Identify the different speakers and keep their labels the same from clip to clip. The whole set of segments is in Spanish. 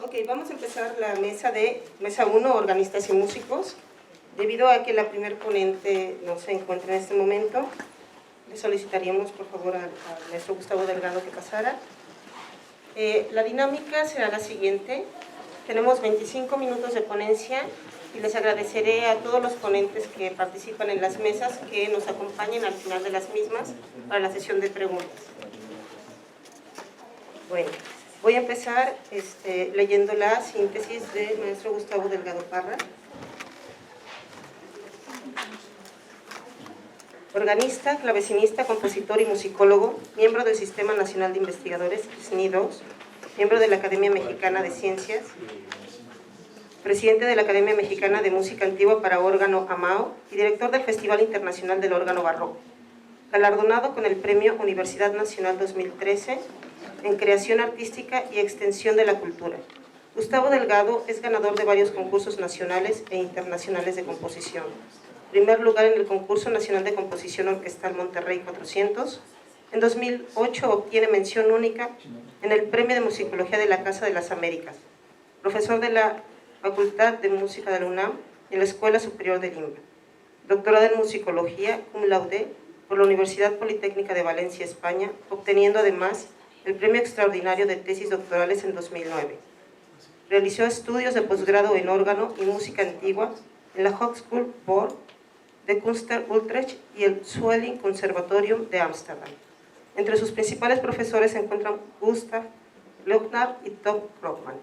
Speaker 1: Ok, vamos a empezar la mesa 1, organistas y músicos. Debido a que la primer ponente no se encuentra en este momento, le solicitaríamos por favor al maestro Gustavo Delgado que pasara. La dinámica será la siguiente. Tenemos 25 minutos de ponencia y les agradeceré a todos los ponentes que participan en las mesas que nos acompañen al final de las mismas para la sesión de preguntas. Bueno, voy a empezar leyendo la síntesis del maestro Gustavo Delgado Parra. Organista, clavecinista, compositor y musicólogo, miembro del Sistema Nacional de Investigadores, SNI-2, miembro de la Academia Mexicana de Ciencias, presidente de la Academia Mexicana de Música Antigua para órgano AMAO y director del Festival Internacional del Órgano Barroco, galardonado con el Premio Universidad Nacional 2013 en Creación Artística y Extensión de la Cultura. Gustavo Delgado es ganador de varios concursos nacionales e internacionales de composición. Primer lugar en el Concurso Nacional de Composición Orquestal Monterrey 400. En 2008 obtiene mención única en el Premio de Musicología de la Casa de las Américas. Profesor de la Facultad de Música de la UNAM y en la Escuela Superior de Lima. Doctorado en Musicología, cum laude, por la Universidad Politécnica de Valencia, España, obteniendo además el Premio Extraordinario de Tesis Doctorales en 2009. Realizó estudios de posgrado en órgano y música antigua en la Hogeschool Board de Kunst Utrecht y el Swelling Conservatorium de Ámsterdam. Entre sus principales profesores se encuentran Gustav Leutnar y Tom Brockman.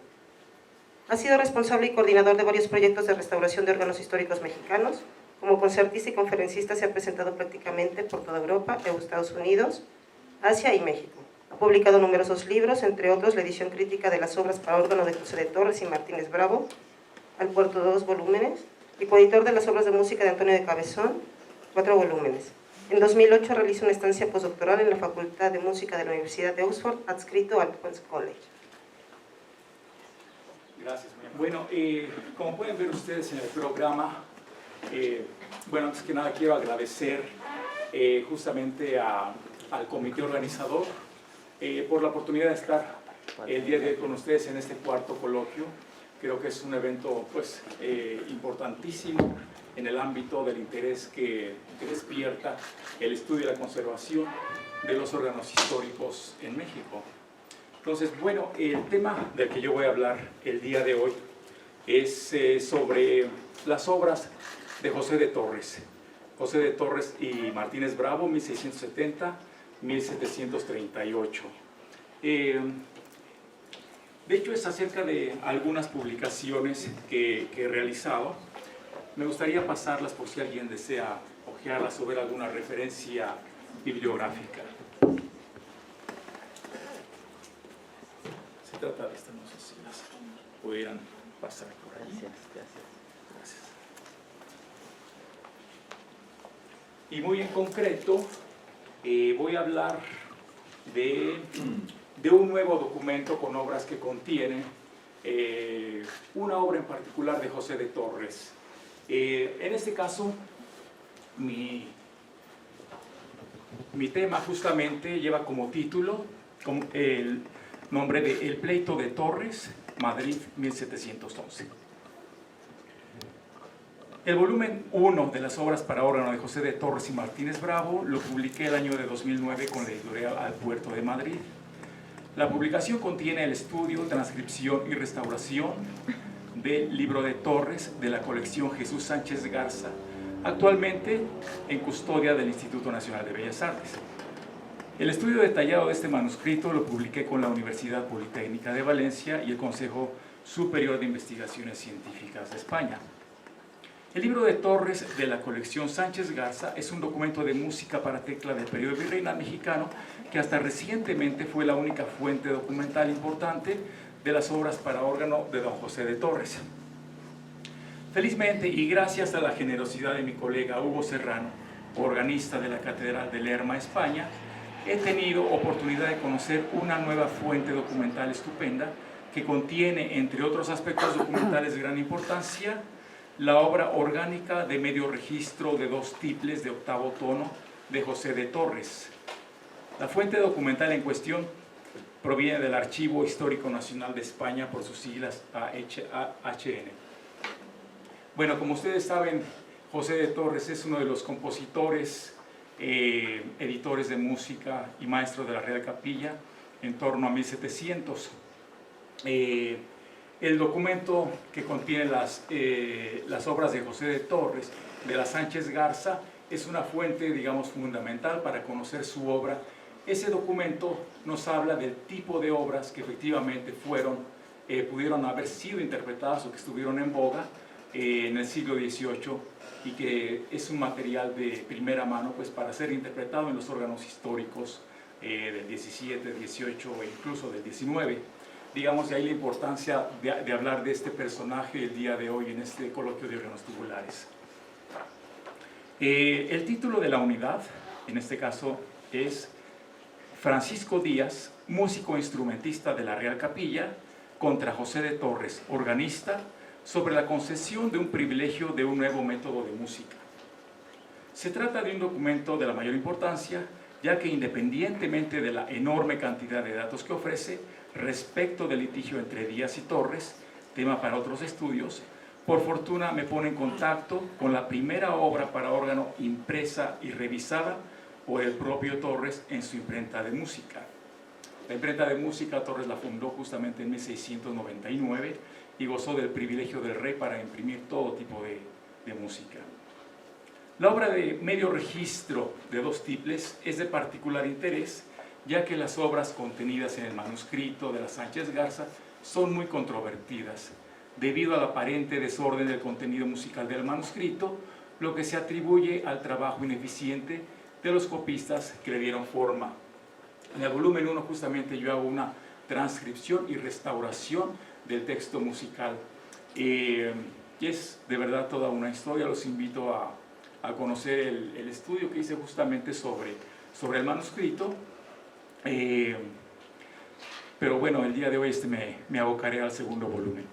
Speaker 1: Ha sido responsable y coordinador de varios proyectos de restauración de órganos históricos mexicanos. Como concertista y conferencista se ha presentado prácticamente por toda Europa, Estados Unidos, Asia y México. Ha publicado numerosos libros, entre otros la edición crítica de las obras para órgano de José de Torres y Martínez Bravo, al puerto 2 volúmenes, y coeditor de las obras de música de Antonio de Cabezón, 4 volúmenes. En 2008 realizó una estancia postdoctoral en la Facultad de Música de la Universidad de Oxford, adscrito al Queen's College.
Speaker 2: Gracias. Bueno, como pueden ver ustedes en el programa, bueno, antes que nada quiero agradecer justamente al comité organizador por la oportunidad de estar el día de hoy con ustedes en este cuarto coloquio. Creo que es un evento pues, importantísimo en el ámbito del interés que despierta el estudio y la conservación de los órganos históricos en México. Entonces, bueno, el tema del que yo voy a hablar el día de hoy es sobre las obras de José de Torres. José de Torres y Martínez Bravo, 1670-1738. De hecho, es acerca de algunas publicaciones que he realizado. Me gustaría pasarlas por si alguien desea hojearlas o ver alguna referencia bibliográfica. Se trata de estas, no sé si las pudieran pasar por ahí. Gracias. Y muy en concreto, voy a hablar de un nuevo documento con obras que contiene una obra en particular de José de Torres. En este caso, mi tema justamente lleva como título el nombre de El pleito de Torres, Madrid, 1711. El volumen 1 de las obras para órgano de José de Torres y Martínez Bravo lo publiqué el año de 2009 con la editorial Al Puerto de Madrid. La publicación contiene el estudio, transcripción y restauración del libro de Torres de la colección Jesús Sánchez Garza, actualmente en custodia del Instituto Nacional de Bellas Artes. El estudio detallado de este manuscrito lo publiqué con la Universidad Politécnica de Valencia y el Consejo Superior de Investigaciones Científicas de España. El libro de Torres de la colección Sánchez Garza es un documento de música para tecla del periodo virreinal mexicano que hasta recientemente fue la única fuente documental importante de las obras para órgano de don José de Torres. Felizmente y gracias a la generosidad de mi colega Hugo Serrano, organista de la Catedral de Lerma, España, he tenido oportunidad de conocer una nueva fuente documental estupenda que contiene, entre otros aspectos documentales de gran importancia, la obra orgánica de medio registro de 2 tiples de octavo tono de José de Torres. La fuente documental en cuestión proviene del Archivo Histórico Nacional de España, por sus siglas AHN. Bueno, como ustedes saben, José de Torres es uno de los compositores, editores de música y maestro de la Real Capilla en torno a 1700. El documento que contiene las obras de José de Torres, de la Sánchez Garza, es una fuente, digamos, fundamental para conocer su obra. Ese documento nos habla del tipo de obras que efectivamente pudieron haber sido interpretadas o que estuvieron en boga en el siglo XVIII, y que es un material de primera mano pues, para ser interpretado en los órganos históricos del XVII, XVIII e incluso del XIX. Digamos, de ahí la importancia de hablar de este personaje el día de hoy en este coloquio de órganos tubulares. El título de la unidad, en este caso, es Francisco Díaz, músico instrumentista de la Real Capilla, contra José de Torres, organista, sobre la concesión de un privilegio de un nuevo método de música. Se trata de un documento de la mayor importancia, ya que independientemente de la enorme cantidad de datos que ofrece respecto del litigio entre Díaz y Torres, tema para otros estudios, por fortuna me pone en contacto con la primera obra para órgano impresa y revisada por el propio Torres en su imprenta de música. La imprenta de música Torres la fundó justamente en 1699 y gozó del privilegio del rey para imprimir todo tipo de música. La obra de medio registro de 2 tiples es de particular interés, ya que las obras contenidas en el manuscrito de la Sánchez Garza son muy controvertidas, debido al aparente desorden del contenido musical del manuscrito, lo que se atribuye al trabajo ineficiente de los copistas que le dieron forma. En el volumen 1 justamente yo hago una transcripción y restauración del texto musical. Y es de verdad toda una historia. Los invito a conocer el estudio que hice justamente sobre el manuscrito. Pero bueno, el día de hoy me abocaré al segundo volumen.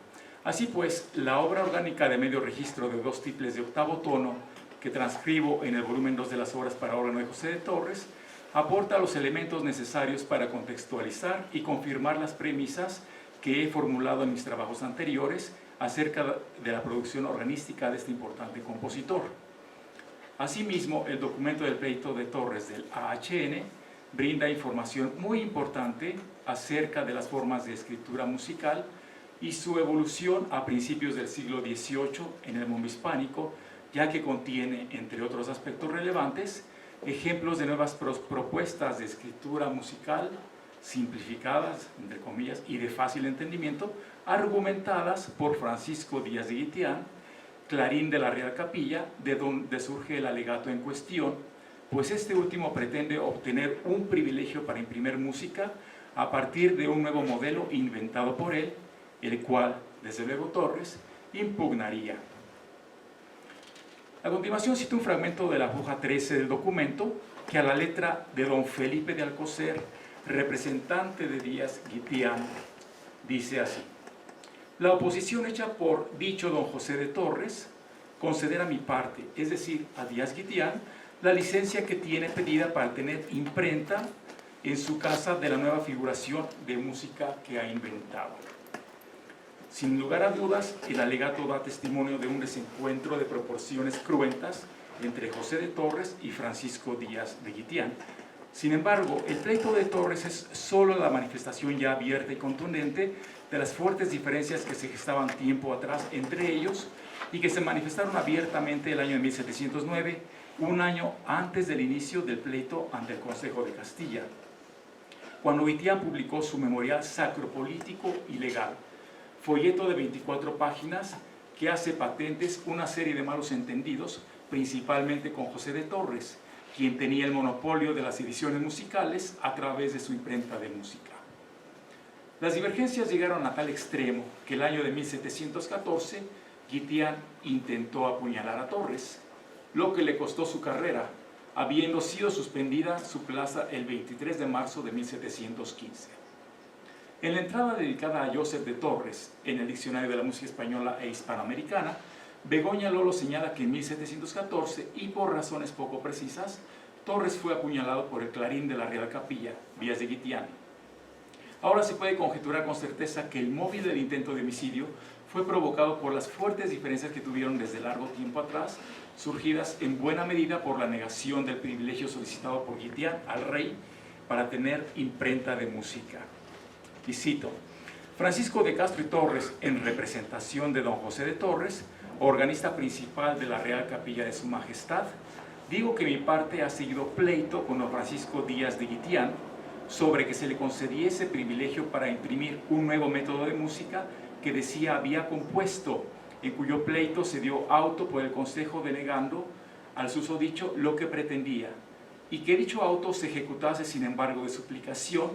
Speaker 2: Así pues, la obra orgánica de medio registro de 2 tiples de octavo tono, que transcribo en el volumen 2 de las obras para órgano de José de Torres, aporta los elementos necesarios para contextualizar y confirmar las premisas que he formulado en mis trabajos anteriores acerca de la producción organística de este importante compositor. Asimismo, el documento del pleito de Torres del AHN brinda información muy importante acerca de las formas de escritura musical y su evolución a principios del siglo XVIII en el mundo hispánico, ya que contiene, entre otros aspectos relevantes, ejemplos de nuevas propuestas de escritura musical simplificadas, entre comillas, y de fácil entendimiento, argumentadas por Francisco Díaz de Guitián, clarín de la Real Capilla, de donde surge el alegato en cuestión, pues este último pretende obtener un privilegio para imprimir música a partir de un nuevo modelo inventado por él, el cual, desde luego, Torres impugnaría. A continuación cito un fragmento de la hoja 13 del documento, que a la letra de don Felipe de Alcocer, representante de Díaz Guitián, dice así: la oposición hecha por dicho don José de Torres conceder a mi parte, es decir, a Díaz Guitián, la licencia que tiene pedida para tener imprenta en su casa de la nueva figuración de música que ha inventado. Sin lugar a dudas, el alegato da testimonio de un desencuentro de proporciones cruentas entre José de Torres y Francisco Díaz de Guitián. Sin embargo, el pleito de Torres es solo la manifestación ya abierta y contundente de las fuertes diferencias que se gestaban tiempo atrás entre ellos y que se manifestaron abiertamente el año de 1709, un año antes del inicio del pleito ante el Consejo de Castilla, cuando Guitián publicó su memorial sacropolítico y legal, folleto de 24 páginas que hace patentes una serie de malos entendidos, principalmente con José de Torres, quien tenía el monopolio de las ediciones musicales a través de su imprenta de música. Las divergencias llegaron a tal extremo que el año de 1714 Guitián intentó apuñalar a Torres, lo que le costó su carrera, habiendo sido suspendida su plaza el 23 de marzo de 1715. En la entrada dedicada a Joseph de Torres en el Diccionario de la Música Española e Hispanoamericana, Begoña Lolo señala que en 1714, y por razones poco precisas, Torres fue apuñalado por el clarín de la Real Capilla, Díaz de Guitián. Ahora se puede conjeturar con certeza que el móvil del intento de homicidio fue provocado por las fuertes diferencias que tuvieron desde largo tiempo atrás, surgidas en buena medida por la negación del privilegio solicitado por Guitián al rey para tener imprenta de música. Y cito: Francisco de Castro y Torres, en representación de don José de Torres, organista principal de la Real Capilla de Su Majestad, digo que mi parte ha seguido pleito con don Francisco Díaz de Guitián sobre que se le concediese privilegio para imprimir un nuevo método de música que decía había compuesto, en cuyo pleito se dio auto por el Consejo denegando al susodicho lo que pretendía, y que dicho auto se ejecutase sin embargo de suplicación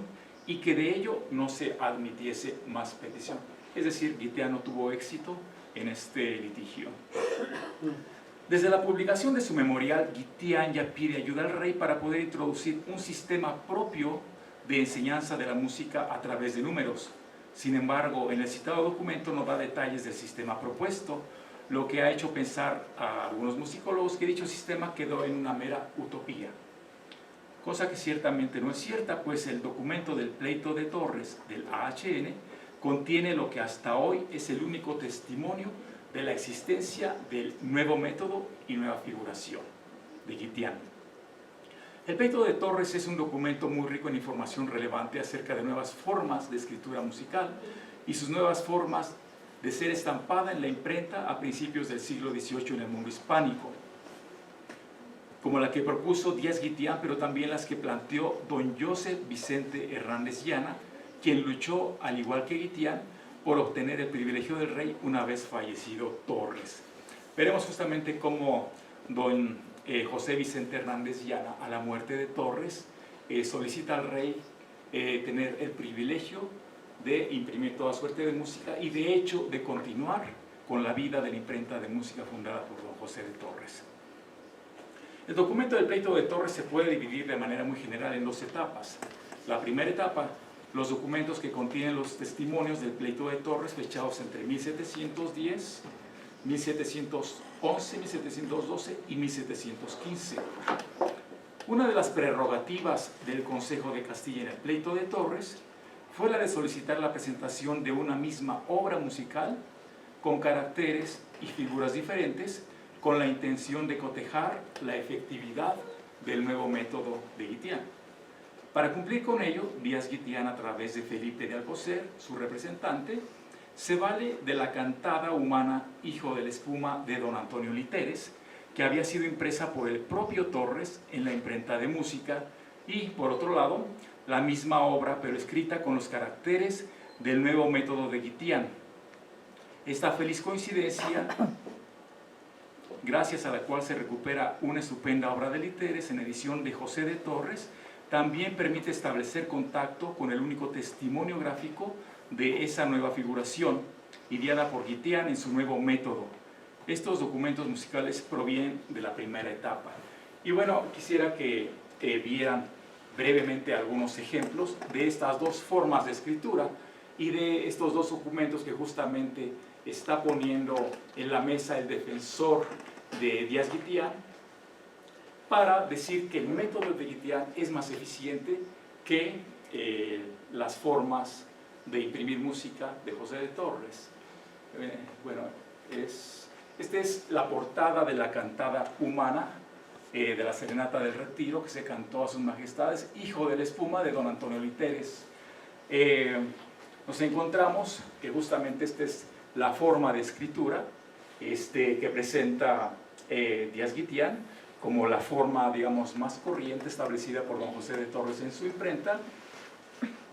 Speaker 2: y que de ello no se admitiese más petición. Es decir, Guitián no tuvo éxito en este litigio. Desde la publicación de su memorial, Guitián ya pide ayuda al rey para poder introducir un sistema propio de enseñanza de la música a través de números. Sin embargo, en el citado documento no da detalles del sistema propuesto, lo que ha hecho pensar a algunos musicólogos que dicho sistema quedó en una mera utopía. Cosa que ciertamente no es cierta, pues el documento del pleito de Torres del AHN contiene lo que hasta hoy es el único testimonio de la existencia del nuevo método y nueva figuración de Guitián. El pleito de Torres es un documento muy rico en información relevante acerca de nuevas formas de escritura musical y sus nuevas formas de ser estampada en la imprenta a principios del siglo XVIII en el mundo hispánico, como la que propuso Díaz Guitián, pero también las que planteó don Joseph Vicente Hernández Llana, quien luchó, al igual que Guitián, por obtener el privilegio del rey una vez fallecido Torres. Veremos justamente cómo don José Vicente Hernández Llana, a la muerte de Torres, solicita al rey tener el privilegio de imprimir toda suerte de música y de hecho de continuar con la vida de la imprenta de música fundada por don José de Torres. El documento del pleito de Torres se puede dividir de manera muy general en dos etapas. La primera etapa, los documentos que contienen los testimonios del pleito de Torres fechados entre 1710, 1711, 1712 y 1715. Una de las prerrogativas del Consejo de Castilla en el pleito de Torres fue la de solicitar la presentación de una misma obra musical con caracteres y figuras diferentes con la intención de cotejar la efectividad del nuevo método de Guitián. Para cumplir con ello, Díaz Guitián, a través de Felipe de Alcocer, su representante, se vale de la cantada humana Hijo de la Espuma de don Antonio Literes, que había sido impresa por el propio Torres en la imprenta de música, y, por otro lado, la misma obra, pero escrita con los caracteres del nuevo método de Guitián. Esta feliz coincidencia, gracias a la cual se recupera una estupenda obra de Literes en edición de José de Torres, también permite establecer contacto con el único testimonio gráfico de esa nueva figuración, ideada por Guitián en su nuevo método. Estos documentos musicales provienen de la primera etapa. Y bueno, quisiera que vieran brevemente algunos ejemplos de estas dos formas de escritura y de estos dos documentos que justamente está poniendo en la mesa el defensor de Díaz Guitián, para decir que el método de Guitián es más eficiente que las formas de imprimir música de José de Torres. Bueno, esta es la portada de la cantada humana de la Serenata del Retiro, que se cantó a sus majestades, Hijo de la Espuma, de don Antonio Literes. Nos encontramos que justamente esta es la forma de escritura que presenta Díaz Guitián, como la forma, digamos, más corriente establecida por don José de Torres en su imprenta.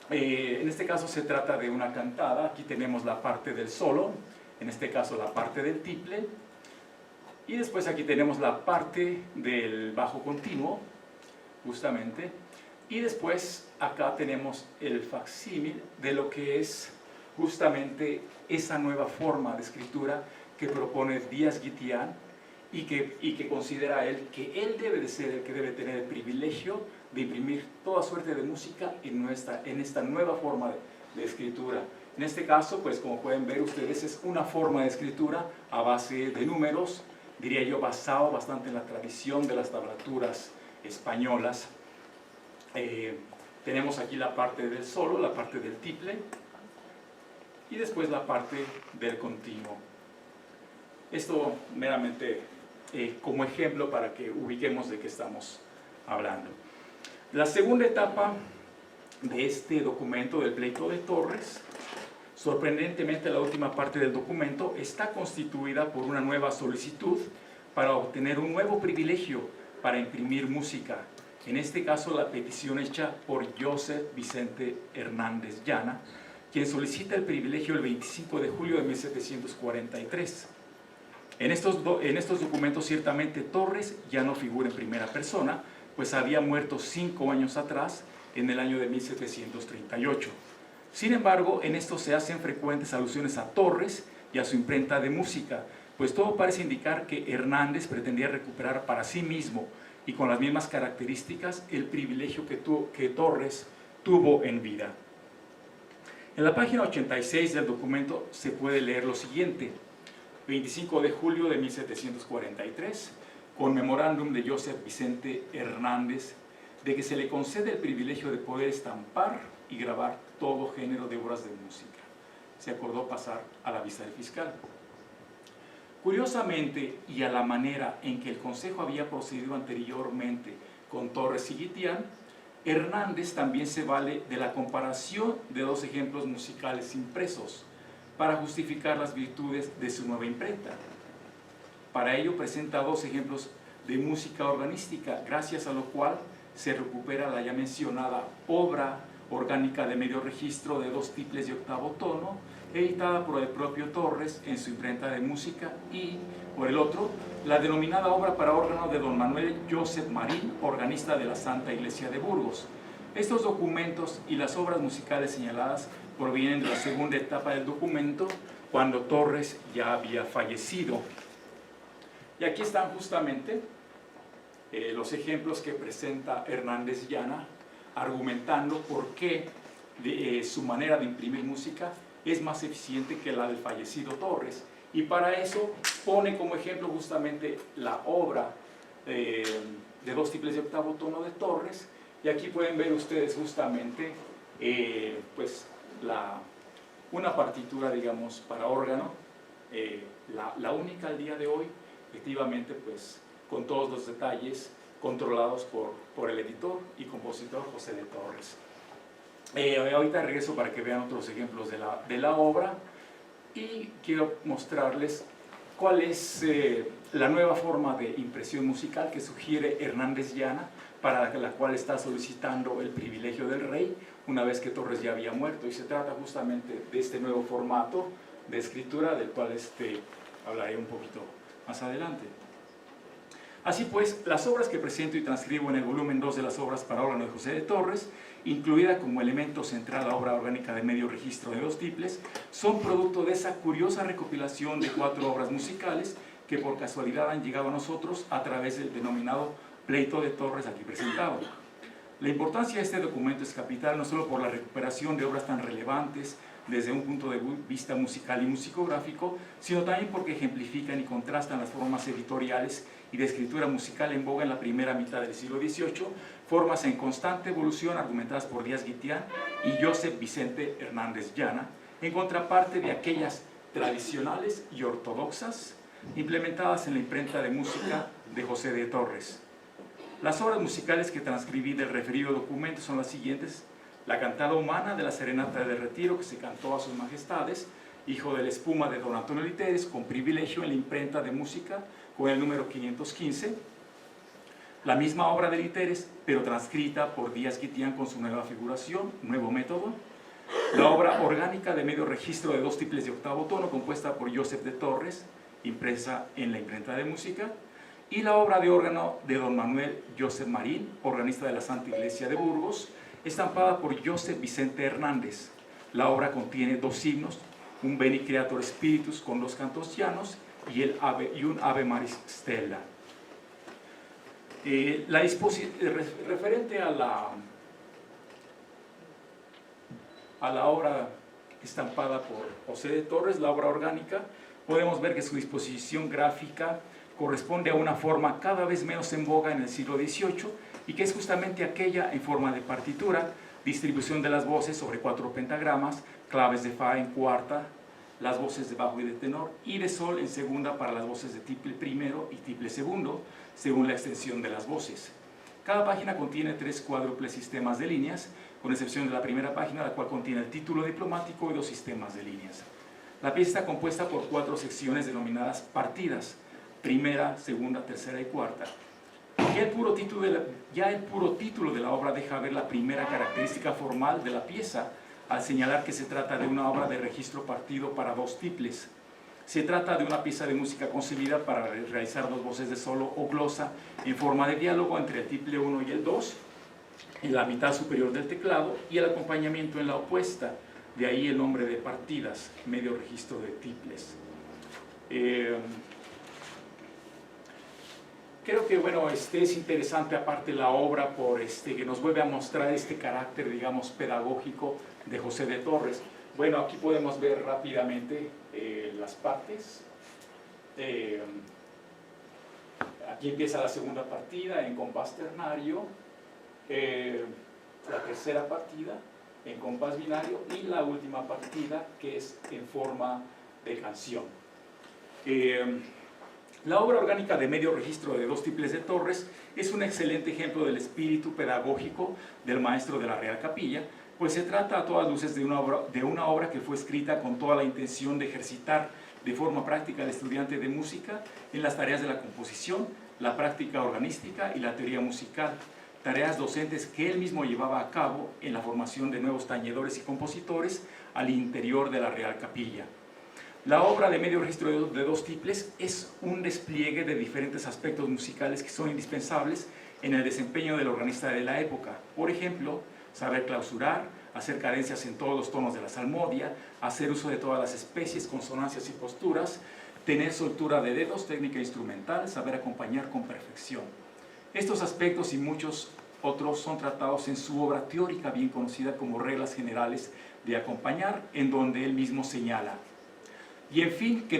Speaker 2: En este caso se trata de una cantada. Aquí tenemos la parte del solo, en este caso la parte del tiple, y después aquí tenemos la parte del bajo continuo, justamente, y después acá tenemos el facsímil de lo que es justamente esa nueva forma de escritura que propone Díaz Guitián, y que considera él que él debe de ser el que debe tener el privilegio de imprimir toda suerte de música en esta nueva forma de escritura. En este caso, pues como pueden ver ustedes, es una forma de escritura a base de números, diría yo, basado bastante en la tradición de las tablaturas españolas. Tenemos aquí la parte del solo, la parte del tiple y después la parte del continuo. Esto meramente como ejemplo para que ubiquemos de qué estamos hablando. La segunda etapa de este documento del pleito de Torres, sorprendentemente la última parte del documento, está constituida por una nueva solicitud para obtener un nuevo privilegio para imprimir música. En este caso la petición hecha por Joseph Vicente Hernández Llana, quien solicita el privilegio el 25 de julio de 1743. En estos documentos ciertamente Torres ya no figura en primera persona, pues había muerto 5 años atrás, en el año de 1738. Sin embargo, en estos se hacen frecuentes alusiones a Torres y a su imprenta de música, pues todo parece indicar que Hernández pretendía recuperar para sí mismo y con las mismas características el privilegio que Torres tuvo en vida. En la página 86 del documento se puede leer lo siguiente: 25 de julio de 1743, con memorándum de Joseph Vicente Hernández, de que se le concede el privilegio de poder estampar y grabar todo género de obras de música. Se acordó pasar a la vista del fiscal. Curiosamente, y a la manera en que el Consejo había procedido anteriormente con Torres y Guitián, Hernández también se vale de la comparación de 2 ejemplos musicales impresos para justificar las virtudes de su nueva imprenta. Para ello presenta 2 ejemplos de música organística, gracias a lo cual se recupera la ya mencionada obra orgánica de medio registro de 2 tiples de octavo tono, editada por el propio Torres en su imprenta de música, y, por el otro, la denominada obra para órgano de don Manuel Joseph Marín, organista de la Santa Iglesia de Burgos. Estos documentos y las obras musicales señaladas provienen de la segunda etapa del documento, cuando Torres ya había fallecido. Y aquí están justamente los ejemplos que presenta Hernández Llana, argumentando por qué su manera de imprimir música es más eficiente que la del fallecido Torres. Y para eso pone como ejemplo justamente la obra de 2 tiples de octavo tono de Torres, y aquí pueden ver ustedes justamente pues una partitura, digamos, para órgano, la única al día de hoy, efectivamente, pues con todos los detalles controlados por el editor y compositor José de Torres. Ahorita regreso para que vean otros ejemplos de la obra, y quiero mostrarles cuál es la nueva forma de impresión musical que sugiere Hernández Llana, para la cual está solicitando el privilegio del rey una vez que Torres ya había muerto. Y se trata justamente de este nuevo formato de escritura, del cual hablaré un poquito más adelante. Así pues, las obras que presento y transcribo en el volumen 2 de las obras para órgano de José de Torres, incluida como elemento central la obra orgánica de medio registro de 2 tiples, son producto de esa curiosa recopilación de 4 obras musicales que por casualidad han llegado a nosotros a través del denominado pleito de Torres aquí presentado. La importancia de este documento es capital, no solo por la recuperación de obras tan relevantes desde un punto de vista musical y musicográfico, sino también porque ejemplifican y contrastan las formas editoriales y de escritura musical en boga en la primera mitad del siglo XVIII, formas en constante evolución argumentadas por Díaz Guitián y Joseph Vicente Hernández Llana, en contraparte de aquellas tradicionales y ortodoxas implementadas en la imprenta de música de José de Torres. Las obras musicales que transcribí del referido documento son las siguientes: la cantada humana de la Serenata de Retiro, que se cantó a sus majestades, hijo de la espuma de don Antonio Literes, con privilegio en la imprenta de música con el número 515. La misma obra de Literes, pero transcrita por Díaz Guitián con su nueva figuración, nuevo método. La obra orgánica de medio registro de 2 tiples de octavo tono, compuesta por Joseph de Torres, impresa en la imprenta de música. Y la obra de órgano de don Manuel Joseph Marín, organista de la Santa Iglesia de Burgos, estampada por Joseph Vicente Hernández. La obra contiene 2 himnos, un Beni Creator Spiritus con 2 cantos llanos y un Ave Maris Stella. Referente a la obra estampada por José de Torres, la obra orgánica, podemos ver que su disposición gráfica corresponde a una forma cada vez menos en boga en el siglo XVIII, y que es justamente aquella en forma de partitura, distribución de las voces sobre 4 pentagramas, claves de fa en cuarta, las voces de bajo y de tenor, y de sol en segunda para las voces de tiple primero y tiple segundo, según la extensión de las voces. Cada página contiene 3 cuádruples sistemas de líneas, con excepción de la primera página, la cual contiene el título diplomático y 2 sistemas de líneas. La pieza está compuesta por 4 secciones denominadas partidas, primera, segunda, tercera y cuarta. Ya el puro título de la obra deja ver la primera característica formal de la pieza, al señalar que se trata de una obra de registro partido para 2 tiples. Se trata de una pieza de música concebida para realizar 2 voces de solo o glosa en forma de diálogo entre el tiple 1 y el 2, en la mitad superior del teclado, y el acompañamiento en la opuesta. De ahí el nombre de partidas, medio registro de tiples. Creo que bueno, es interesante aparte la obra por que nos vuelve a mostrar este carácter, digamos, pedagógico de José de Torres. Bueno, aquí podemos ver rápidamente las partes. Aquí empieza la segunda partida en compás ternario, la tercera partida en compás binario y la última partida que es en forma de canción. La obra orgánica de medio registro de 2 tiples de Torres es un excelente ejemplo del espíritu pedagógico del maestro de la Real Capilla, pues se trata a todas luces de una obra que fue escrita con toda la intención de ejercitar de forma práctica al estudiante de música en las tareas de la composición, la práctica organística y la teoría musical, tareas docentes que él mismo llevaba a cabo en la formación de nuevos tañedores y compositores al interior de la Real Capilla. La obra de medio registro de 2 tiples es un despliegue de diferentes aspectos musicales que son indispensables en el desempeño del organista de la época. Por ejemplo, saber clausurar, hacer cadencias en todos los tonos de la salmodia, hacer uso de todas las especies, consonancias y posturas, tener soltura de dedos, técnica instrumental, saber acompañar con perfección. Estos aspectos y muchos otros son tratados en su obra teórica bien conocida como Reglas Generales de Acompañar, en donde él mismo señala: y en fin, que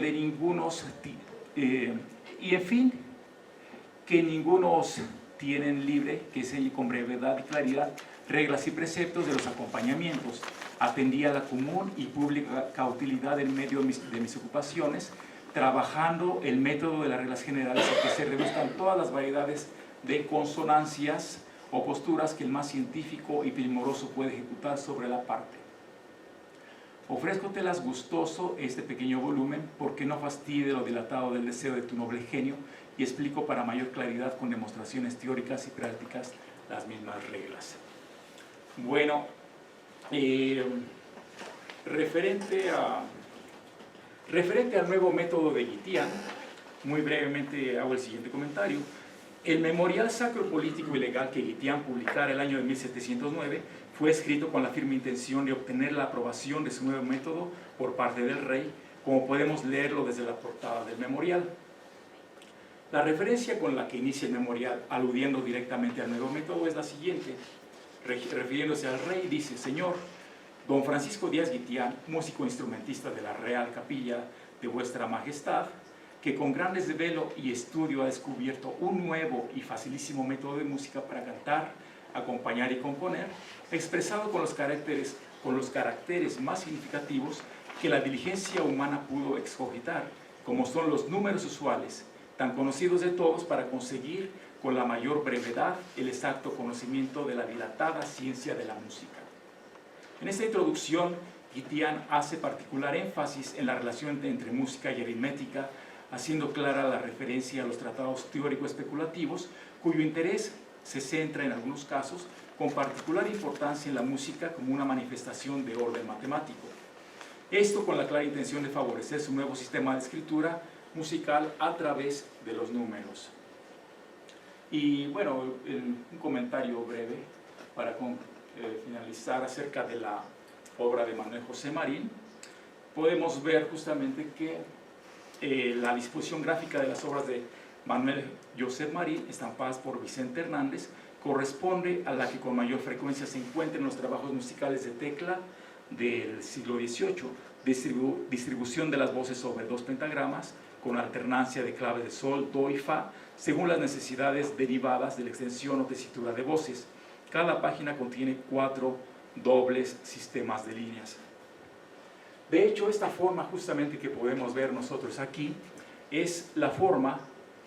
Speaker 2: ningunos tienen libre, que selle con brevedad y claridad reglas y preceptos de los acompañamientos, atendía a la común y pública utilidad en medio de mis ocupaciones, trabajando el método de las reglas generales a que se reduzcan todas las variedades de consonancias o posturas que el más científico y primoroso puede ejecutar sobre la parte. Ofrézcotelas gustoso este pequeño volumen, porque no fastidie lo dilatado del deseo de tu noble genio, y explico para mayor claridad con demostraciones teóricas y prácticas las mismas reglas. Bueno, referente al nuevo método de Guitián, muy brevemente hago el siguiente comentario. El memorial sacro, político y legal que Guitián publicara el año de 1709 fue escrito con la firme intención de obtener la aprobación de su nuevo método por parte del rey, como podemos leerlo desde la portada del memorial. La referencia con la que inicia el memorial, aludiendo directamente al nuevo método, es la siguiente. Refiriéndose al rey, dice: Señor, don Francisco Díaz Guitián, músico instrumentista de la Real Capilla de Vuestra Majestad, que con gran desvelo y estudio ha descubierto un nuevo y facilísimo método de música para cantar, acompañar y componer, expresado con los caracteres más significativos que la diligencia humana pudo excogitar, como son los números usuales, tan conocidos de todos, para conseguir con la mayor brevedad el exacto conocimiento de la dilatada ciencia de la música. En esta introducción, Guitián hace particular énfasis en la relación entre música y aritmética, haciendo clara la referencia a los tratados teórico-especulativos, cuyo interés se centra en algunos casos con particular importancia en la música como una manifestación de orden matemático. Esto con la clara intención de favorecer su nuevo sistema de escritura musical a través de los números. Y bueno, un comentario breve para finalizar acerca de la obra de Manuel José Marín. Podemos ver justamente que la disposición gráfica de las obras de Manuel José Marín, estampadas por Vicente Hernández, corresponde a la que con mayor frecuencia se encuentra en los trabajos musicales de tecla del siglo XVIII, distribución de las voces sobre 2 pentagramas, con alternancia de claves de sol, do y fa, según las necesidades derivadas de la extensión o tesitura de voces. Cada página contiene 4 dobles sistemas de líneas. De hecho, esta forma justamente que podemos ver nosotros aquí es la forma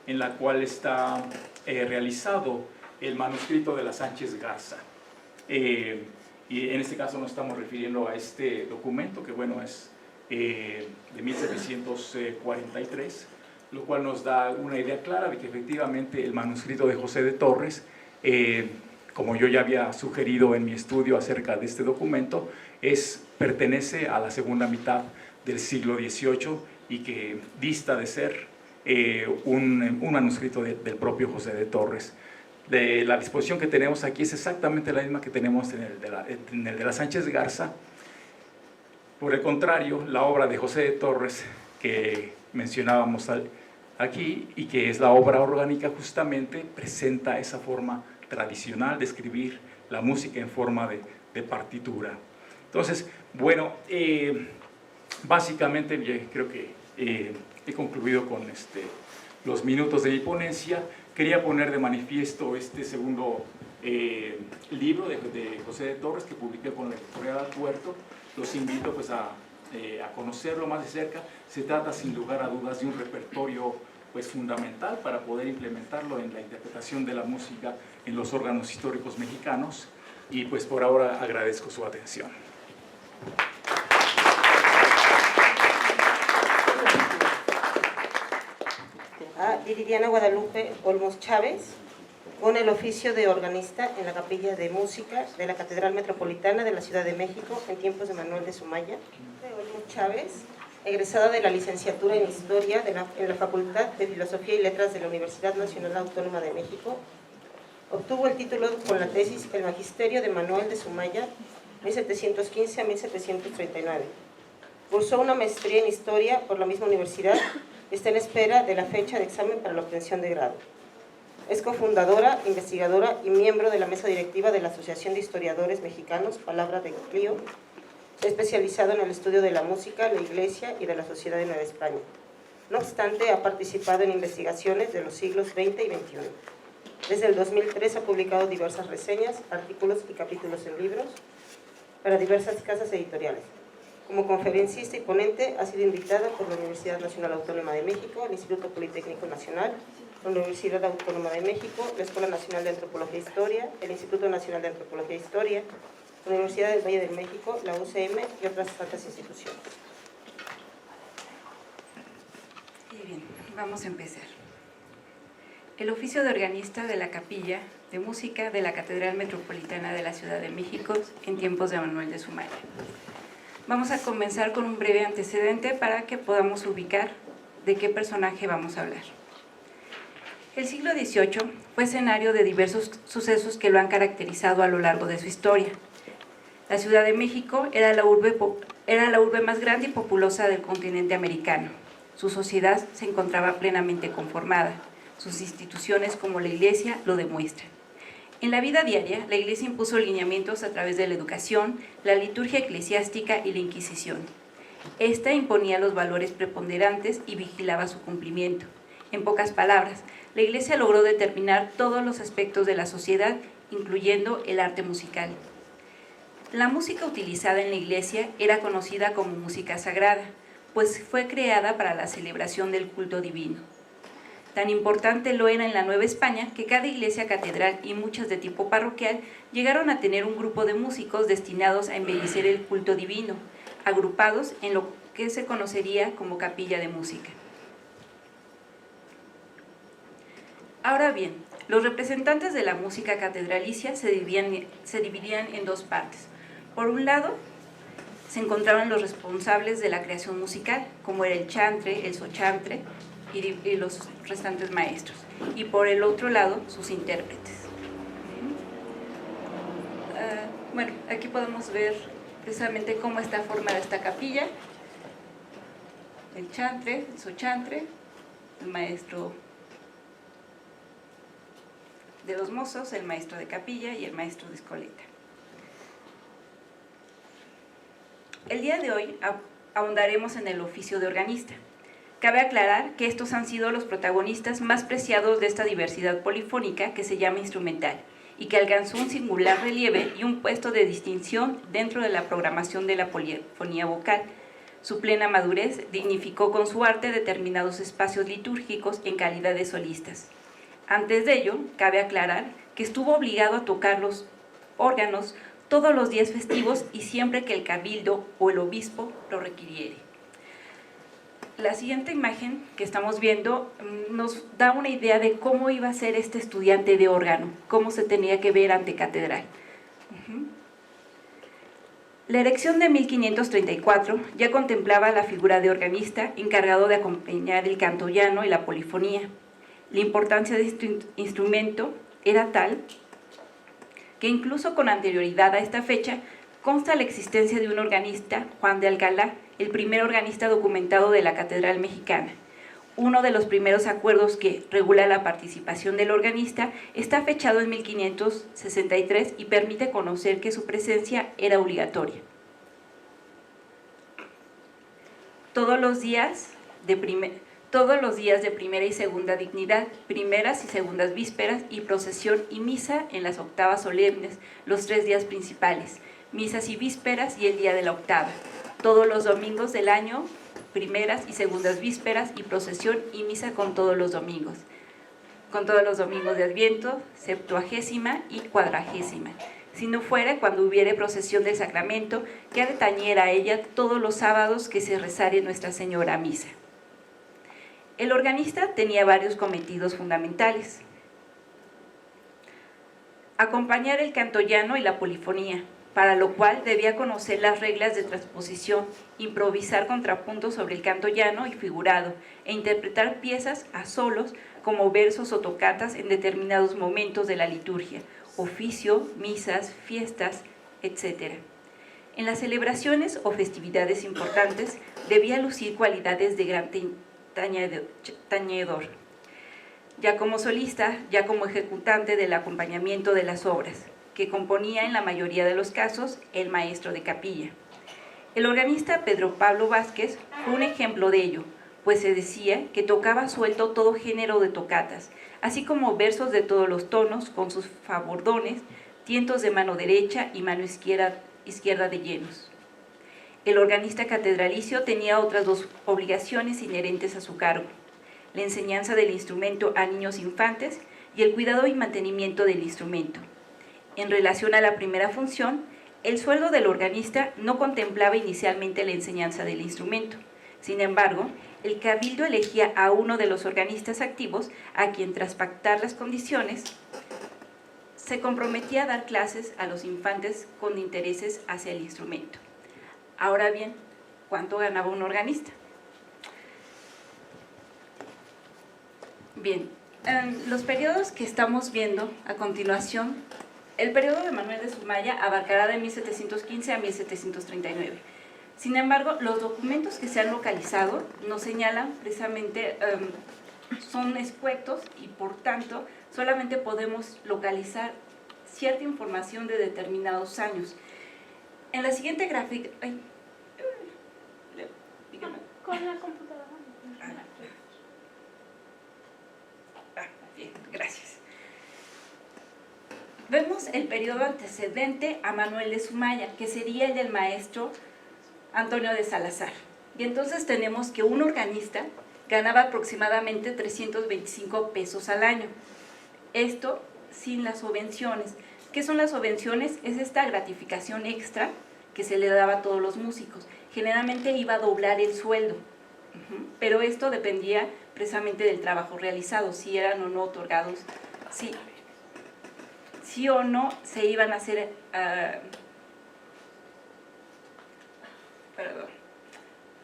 Speaker 2: en la cual está realizado el manuscrito de la Sánchez Garza. Y en este caso nos estamos refiriendo a este documento, que bueno, es de 1743, lo cual nos da una idea clara de que efectivamente el manuscrito de José de Torres, como yo ya había sugerido en mi estudio acerca de este documento, pertenece a la segunda mitad del siglo XVIII y que dista de ser un manuscrito del propio José de Torres. La disposición que tenemos aquí es exactamente la misma que tenemos en el de la Sánchez Garza. Por el contrario, la obra de José de Torres que mencionábamos aquí y que es la obra orgánica, justamente presenta esa forma tradicional de escribir la música en forma de partitura. Entonces, bueno, básicamente creo que he concluido con los minutos de mi ponencia. Quería poner de manifiesto este segundo libro de José de Torres que publiqué con la editorial Al Puerto. Los invito pues a conocerlo más de cerca. Se trata sin lugar a dudas de un repertorio pues fundamental para poder implementarlo en la interpretación de la música en los órganos históricos mexicanos, y pues por ahora agradezco su atención.
Speaker 1: Viridiana Guadalupe Olmos Chávez, con el oficio de organista en la Capilla de Música de la Catedral Metropolitana de la Ciudad de México en tiempos de Manuel de Sumaya. Olmos Chávez, egresada de la licenciatura en Historia en la Facultad de Filosofía y Letras de la Universidad Nacional Autónoma de México. Obtuvo el título con la tesis El Magisterio de Manuel de Sumaya, 1715 a 1739. Cursó una maestría en Historia por la misma universidad y está en espera de la fecha de examen para la obtención de grado. Es cofundadora, investigadora y miembro de la mesa directiva de la Asociación de Historiadores Mexicanos, Palabra de Clio, especializado en el estudio de la música, la iglesia y de la sociedad de Nueva España. No obstante, ha participado en investigaciones de los siglos XX y XXI. Desde el 2003 ha publicado diversas reseñas, artículos y capítulos en libros para diversas casas editoriales. Como conferencista y ponente ha sido invitada por la Universidad Nacional Autónoma de México, el Instituto Politécnico Nacional, la Universidad Autónoma de México, la Escuela Nacional de Antropología e Historia, el Instituto Nacional de Antropología e Historia, la Universidad del Valle de México, la UCM y otras tantas instituciones.
Speaker 3: Y bien, vamos a empezar. El oficio de organista de la Capilla de Música de la Catedral Metropolitana de la Ciudad de México en tiempos de Manuel de Sumaya. Vamos a comenzar con un breve antecedente para que podamos ubicar de qué personaje vamos a hablar. El siglo XVIII fue escenario de diversos sucesos que lo han caracterizado a lo largo de su historia. La Ciudad de México era la urbe más grande y populosa del continente americano. Su sociedad se encontraba plenamente conformada. Sus instituciones, como la Iglesia, lo demuestran. En la vida diaria, la Iglesia impuso lineamientos a través de la educación, la liturgia eclesiástica y la Inquisición. Esta imponía los valores preponderantes y vigilaba su cumplimiento. En pocas palabras, la Iglesia logró determinar todos los aspectos de la sociedad, incluyendo el arte musical. La música utilizada en la Iglesia era conocida como música sagrada, pues fue creada para la celebración del culto divino. Tan importante lo era en la Nueva España que cada iglesia catedral y muchas de tipo parroquial llegaron a tener un grupo de músicos destinados a embellecer el culto divino, agrupados en lo que se conocería como capilla de música. Ahora bien, los representantes de la música catedralicia se dividían en dos partes. Por un lado, se encontraban los responsables de la creación musical, como era el chantre, el sochantre y los restantes maestros. Y por el otro lado, sus intérpretes. Bueno, aquí podemos ver precisamente cómo está formada esta capilla. El chantre, el sochantre, el maestro de los mozos, el maestro de capilla y el maestro de escoleta. El día de hoy ahondaremos en el oficio de organista. Cabe aclarar que estos han sido los protagonistas más preciados de esta diversidad polifónica que se llama instrumental y que alcanzó un singular relieve y un puesto de distinción dentro de la programación de la polifonía vocal. Su plena madurez dignificó con su arte determinados espacios litúrgicos en calidad de solistas. Antes de ello, cabe aclarar que estuvo obligado a tocar los órganos todos los días festivos y siempre que el cabildo o el obispo lo requiriere. La siguiente imagen que estamos viendo nos da una idea de cómo iba a ser este estudiante de órgano, cómo se tenía que ver ante catedral. La erección de 1534 ya contemplaba la figura de organista encargado de acompañar el canto llano y la polifonía. La importancia de este instrumento era tal que incluso con anterioridad a esta fecha consta la existencia de un organista, Juan de Alcalá, el primer organista documentado de la Catedral Mexicana. Uno de los primeros acuerdos que regula la participación del organista está fechado en 1563 y permite conocer que su presencia era obligatoria. Todos los días de primera y segunda dignidad, primeras y segundas vísperas y procesión y misa en las octavas solemnes, los 3 días principales, misas y vísperas y el día de la octava. Todos los domingos del año, primeras y segundas vísperas y procesión y misa con todos los domingos de Adviento, septuagésima y cuadragésima. Si no fuera cuando hubiere procesión del sacramento, que ha de tañer a ella todos los sábados que se rezare Nuestra Señora misa. El organista tenía varios cometidos fundamentales: acompañar el canto llano y la polifonía, para lo cual debía conocer las reglas de transposición, improvisar contrapuntos sobre el canto llano y figurado, e interpretar piezas a solos como versos o tocatas en determinados momentos de la liturgia, oficio, misas, fiestas, etc. En las celebraciones o festividades importantes debía lucir cualidades de gran tañedor, ya como solista, ya como ejecutante del acompañamiento de las obras, que componía en la mayoría de los casos el maestro de capilla. El organista Pedro Pablo Vázquez fue un ejemplo de ello, pues se decía que tocaba suelto todo género de tocatas, así como versos de todos los tonos con sus favordones, tientos de mano derecha y mano izquierda de llenos. El organista catedralicio tenía otras 2 obligaciones inherentes a su cargo: la enseñanza del instrumento a niños infantes y el cuidado y mantenimiento del instrumento. En relación a la primera función, el sueldo del organista no contemplaba inicialmente la enseñanza del instrumento. Sin embargo, el cabildo elegía a uno de los organistas activos, a quien, tras pactar las condiciones, se comprometía a dar clases a los infantes con intereses hacia el instrumento. Ahora bien, ¿cuánto ganaba un organista? Bien, en los periodos que estamos viendo a continuación, el periodo de Manuel de Sumaya abarcará de 1715 a 1739. Sin embargo, los documentos que se han localizado nos señalan precisamente, son escuetos y por tanto solamente podemos localizar cierta información de determinados años. En la siguiente gráfica...
Speaker 4: Con la computadora.
Speaker 3: Bien, gracias. Vemos el periodo antecedente a Manuel de Sumaya, que sería el del maestro Antonio de Salazar. Y entonces tenemos que un organista ganaba aproximadamente 325 pesos al año. Esto sin las subvenciones. ¿Qué son las subvenciones? Es esta gratificación extra que se le daba a todos los músicos. Generalmente iba a doblar el sueldo, pero esto dependía precisamente del trabajo realizado, si eran o no otorgados, sí o no se iban a hacer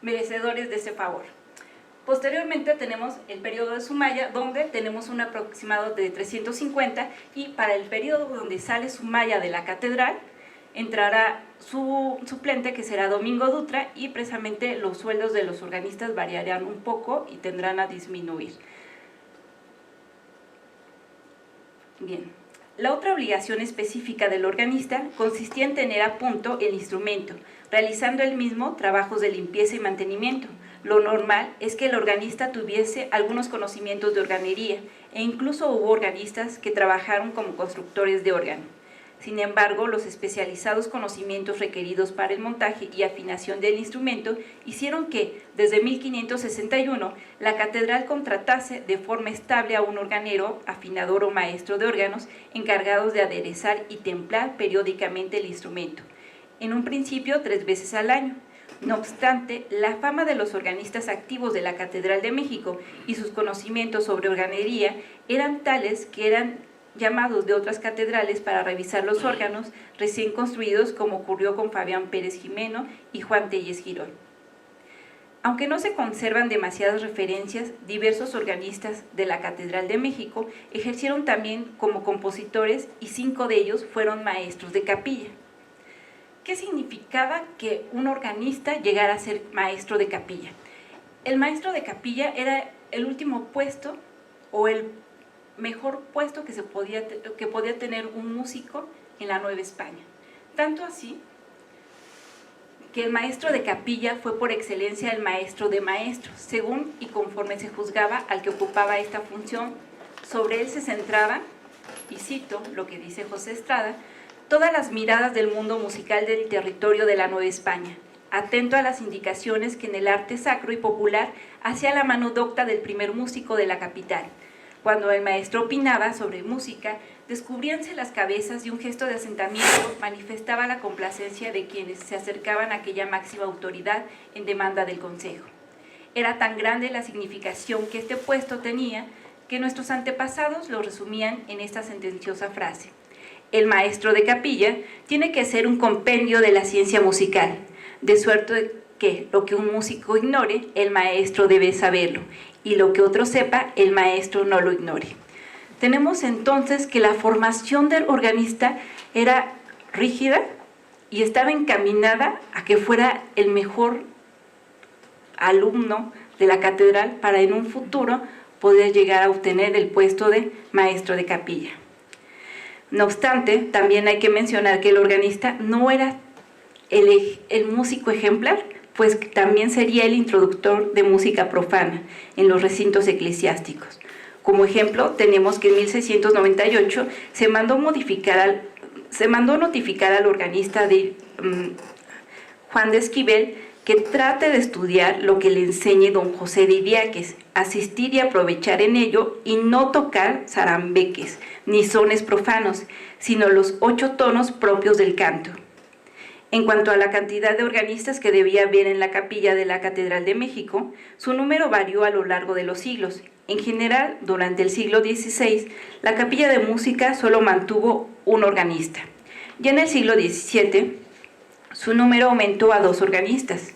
Speaker 3: merecedores de ese favor. Posteriormente tenemos el periodo de Sumaya, donde tenemos un aproximado de 350, y para el periodo donde sale Sumaya de la catedral entrará su suplente, que será Domingo Dutra, y precisamente los sueldos de los organistas variarán un poco y tendrán a disminuir. Bien, la otra obligación específica del organista consistía en tener a punto el instrumento, realizando él mismo trabajos de limpieza y mantenimiento. Lo normal es que el organista tuviese algunos conocimientos de organería, e incluso hubo organistas que trabajaron como constructores de órgano. Sin embargo, los especializados conocimientos requeridos para el montaje y afinación del instrumento hicieron que, desde 1561, la catedral contratase de forma estable a un organero, afinador o maestro de órganos, encargados de aderezar y templar periódicamente el instrumento, en un principio 3 veces al año. No obstante, la fama de los organistas activos de la Catedral de México y sus conocimientos sobre organería eran tales que eran llamados de otras catedrales para revisar los órganos recién construidos, como ocurrió con Fabián Pérez Jimeno y Juan Tellez Girón. Aunque no se conservan demasiadas referencias, diversos organistas de la Catedral de México ejercieron también como compositores y 5 de ellos fueron maestros de capilla. ¿Qué significaba que un organista llegara a ser maestro de capilla? El maestro de capilla era el último puesto o el mejor puesto que podía tener un músico en la Nueva España. Tanto así que el maestro de capilla fue por excelencia el maestro de maestros, según y conforme se juzgaba al que ocupaba esta función. Sobre él se centraban, y cito lo que dice José Estrada, todas las miradas del mundo musical del territorio de la Nueva España, atento a las indicaciones que en el arte sacro y popular hacía la mano docta del primer músico de la capital. Cuando el maestro opinaba sobre música, descubríanse las cabezas y un gesto de asentamiento manifestaba la complacencia de quienes se acercaban a aquella máxima autoridad en demanda del consejo. Era tan grande la significación que este puesto tenía que nuestros antepasados lo resumían en esta sentenciosa frase: el maestro de capilla tiene que ser un compendio de la ciencia musical, de suerte que lo que un músico ignore, el maestro debe saberlo, y lo que otro sepa, el maestro no lo ignore. Tenemos entonces que la formación del organista era rígida y estaba encaminada a que fuera el mejor alumno de la catedral para en un futuro poder llegar a obtener el puesto de maestro de capilla. No obstante, también hay que mencionar que el organista no era el músico ejemplar, pues también sería el introductor de música profana en los recintos eclesiásticos. Como ejemplo, tenemos que en 1698 se mandó notificar al organista de Juan de Esquivel que trate de estudiar lo que le enseñe don José de Idiáquez, asistir y aprovechar en ello y no tocar zarambeques ni sones profanos, sino los 8 tonos propios del canto. En cuanto a la cantidad de organistas que debía haber en la capilla de la Catedral de México, su número varió a lo largo de los siglos. En general, durante el siglo XVI, la capilla de música solo mantuvo un organista. Ya en el siglo XVII, su número aumentó a 2 organistas,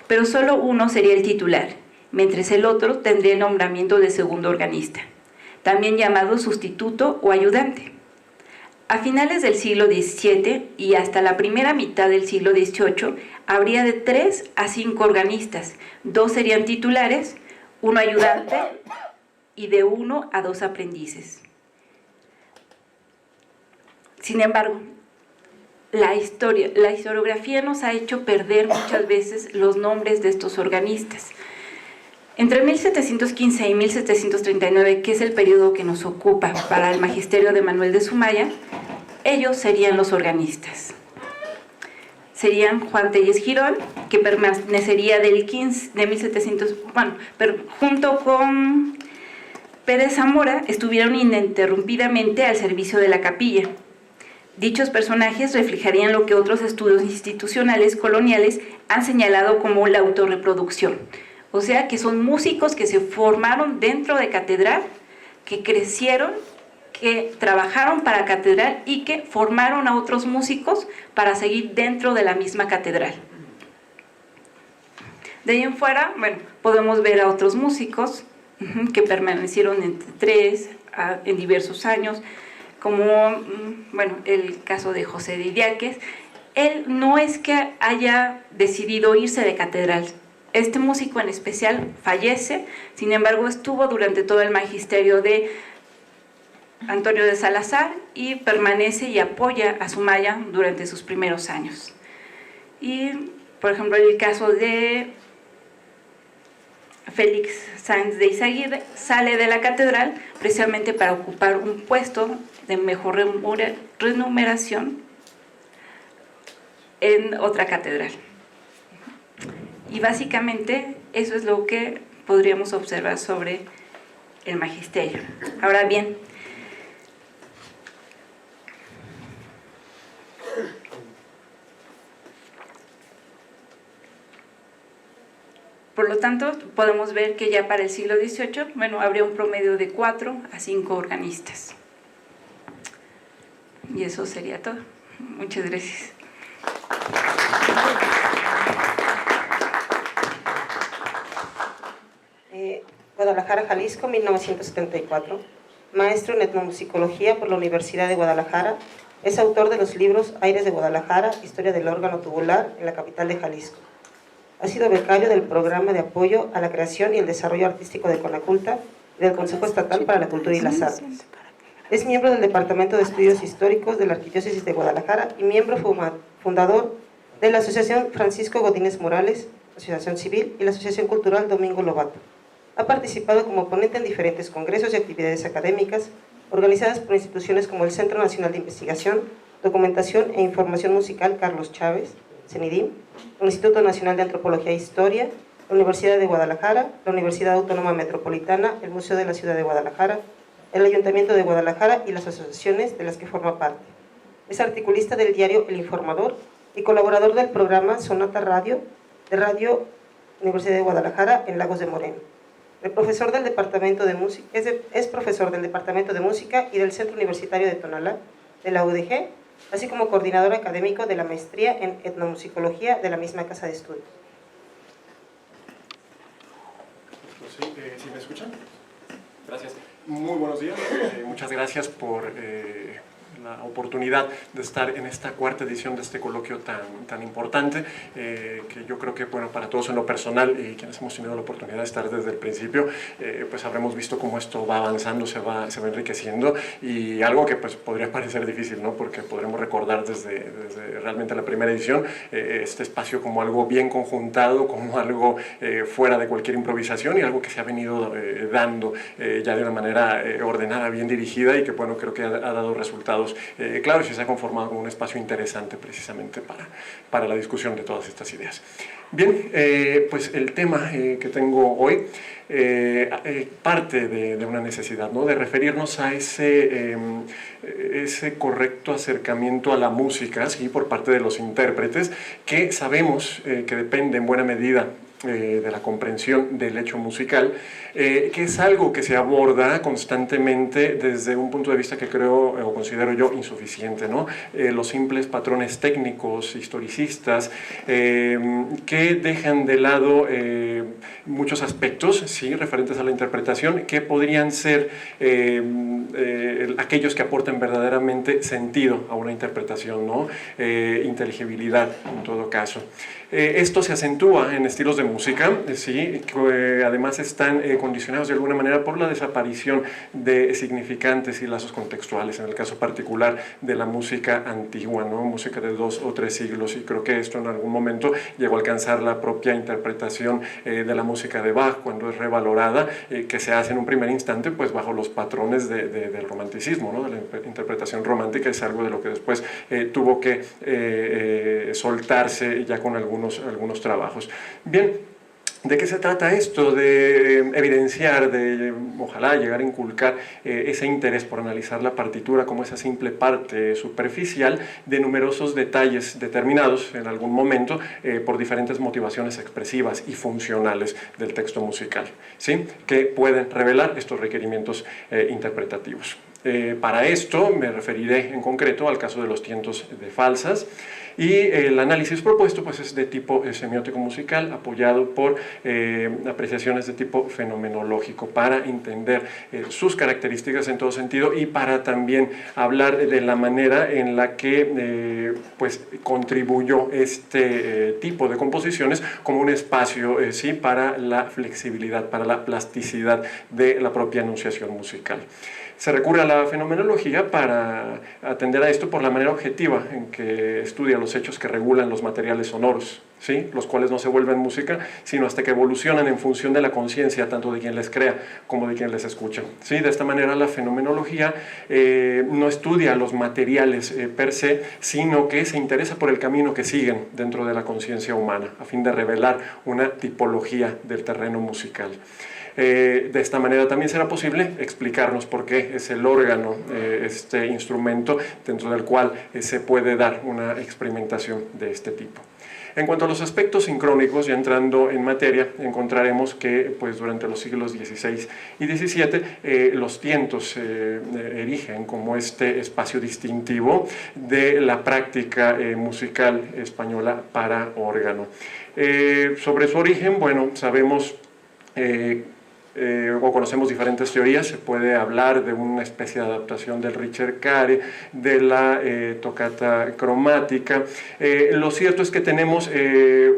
Speaker 3: pero solo uno sería el titular, mientras el otro tendría el nombramiento de segundo organista, también llamado sustituto o ayudante. A finales del siglo XVII y hasta la primera mitad del siglo XVIII habría de 3 a 5 organistas, 2 serían titulares, 1 ayudante y de 1 a 2 aprendices. Sin embargo, la historiografía nos ha hecho perder muchas veces los nombres de estos organistas. Entre 1715 y 1739, que es el periodo que nos ocupa para el magisterio de Manuel de Sumaya, ellos serían los organistas. Serían Juan Tellez Girón, que permanecería de 1700, pero junto con Pérez Zamora estuvieron ininterrumpidamente al servicio de la capilla. Dichos personajes reflejarían lo que otros estudios institucionales coloniales han señalado como la autorreproducción. O sea, que son músicos que se formaron dentro de catedral, que crecieron, que trabajaron para catedral y que formaron a otros músicos para seguir dentro de la misma catedral. De ahí en fuera, podemos ver a otros músicos que permanecieron entre 3 en diversos años, como el caso de José de Idiáquez. Él no es que haya decidido irse de catedral. Este músico en especial fallece, sin embargo estuvo durante todo el magisterio de Antonio de Salazar y permanece y apoya a Sumaya durante sus primeros años. Y, por ejemplo, el caso de Félix Sáenz de Izaguirre sale de la catedral precisamente para ocupar un puesto de mejor remuneración en otra catedral. Y básicamente eso es lo que podríamos observar sobre el magisterio. Ahora bien, por lo tanto, podemos ver que ya para el siglo XVIII, bueno, habría un promedio de 4 a 5 organistas. Y eso sería todo. Muchas gracias.
Speaker 1: Guadalajara, Jalisco, 1974. Maestro en etnomusicología por la Universidad de Guadalajara. Es autor de los libros Aires de Guadalajara, Historia del órgano tubular en la capital de Jalisco. Ha sido becario del Programa de Apoyo a la Creación y el Desarrollo Artístico de Conaculta y del Consejo Estatal para la Cultura y las Artes. Es miembro del Departamento de Estudios Históricos de la Arquidiócesis de Guadalajara y miembro fundador de la Asociación Francisco Godínez Morales, Asociación Civil, y la Asociación Cultural Domingo Lobato. Ha participado como ponente en diferentes congresos y actividades académicas organizadas por instituciones como el Centro Nacional de Investigación, Documentación e Información Musical Carlos Chávez, CENIDIM, el Instituto Nacional de Antropología e Historia, la Universidad de Guadalajara, la Universidad Autónoma Metropolitana, el Museo de la Ciudad de Guadalajara, el Ayuntamiento de Guadalajara y las asociaciones de las que forma parte. Es articulista del diario El Informador y colaborador del programa Sonata Radio de Radio Universidad de Guadalajara en Lagos de Moreno. Es profesor del Departamento de Música y del Centro Universitario de Tonalá, de la UDG, así como coordinador académico de la maestría en etnomusicología de la misma casa de estudios.
Speaker 5: ¿Sí me escuchan? Gracias. Muy buenos días. Muchas gracias por la oportunidad de estar en esta cuarta edición de este coloquio tan importante, que yo creo que, bueno, para todos en lo personal y quienes hemos tenido la oportunidad de estar desde el principio, pues habremos visto cómo esto va avanzando, se va enriqueciendo, y algo que pues podría parecer difícil, ¿no? Porque podremos recordar desde realmente la primera edición este espacio como algo bien conjuntado, como algo fuera de cualquier improvisación, y algo que se ha venido dando ya de una manera ordenada, bien dirigida, y que, bueno, creo que ha dado resultados claros y se ha conformado como un espacio interesante precisamente para la discusión de todas estas ideas. Bien, pues el tema que tengo hoy parte de una necesidad, ¿no? De referirnos a ese correcto acercamiento a la música, ¿sí? Por parte de los intérpretes, que sabemos que depende en buena medida de la comprensión del hecho musical, que es algo que se aborda constantemente desde un punto de vista que creo o considero yo insuficiente, ¿no? Los simples patrones técnicos, historicistas, que dejan de lado muchos aspectos, ¿sí? Referentes a la interpretación, que podrían ser aquellos que aporten verdaderamente sentido a una interpretación, ¿no? Inteligibilidad en todo caso. Esto se acentúa en estilos de música, ¿sí? Que además están condicionados de alguna manera por la desaparición de significantes y lazos contextuales, en el caso particular de la música antigua, ¿no? Música de 2 o 3 siglos, y creo que esto en algún momento llegó a alcanzar la propia interpretación de la música de Bach, cuando es revalorada, que se hace en un primer instante pues bajo los patrones del romanticismo, ¿no? De la interpretación romántica. Es algo de lo que después tuvo que soltarse ya con algunos trabajos. Bien, ¿de qué se trata esto? De evidenciar, de ojalá llegar a inculcar ese interés por analizar la partitura como esa simple parte superficial de numerosos detalles determinados en algún momento por diferentes motivaciones expresivas y funcionales del texto musical, ¿sí? Que pueden revelar estos requerimientos interpretativos. Para esto me referiré en concreto al caso de los tientos de falsas, y el análisis propuesto pues es de tipo semiótico musical, apoyado por apreciaciones de tipo fenomenológico, para entender sus características en todo sentido, y para también hablar de la manera en la que pues contribuyó este tipo de composiciones como un espacio sí, para la flexibilidad, para la plasticidad de la propia enunciación musical. Se recurre a la fenomenología para atender a esto por la manera objetiva en que estudia los hechos que regulan los materiales sonoros, ¿sí? Los cuales no se vuelven música, sino hasta que evolucionan en función de la conciencia, tanto de quien les crea como de quien les escucha, ¿sí? De esta manera la fenomenología no estudia los materiales per se, sino que se interesa por el camino que siguen dentro de la conciencia humana, a fin de revelar una tipología del terreno musical. De esta manera también será posible explicarnos por qué es el órgano, este instrumento dentro del cual se puede dar una experimentación de este tipo. En cuanto a los aspectos sincrónicos, ya entrando en materia, encontraremos que pues, durante los siglos XVI y XVII los tientos se erigen como este espacio distintivo de la práctica musical española para órgano. Sobre su origen, bueno, sabemos o conocemos diferentes teorías. Se puede hablar de una especie de adaptación del Ricercare, de la tocata cromática. Lo cierto es que tenemos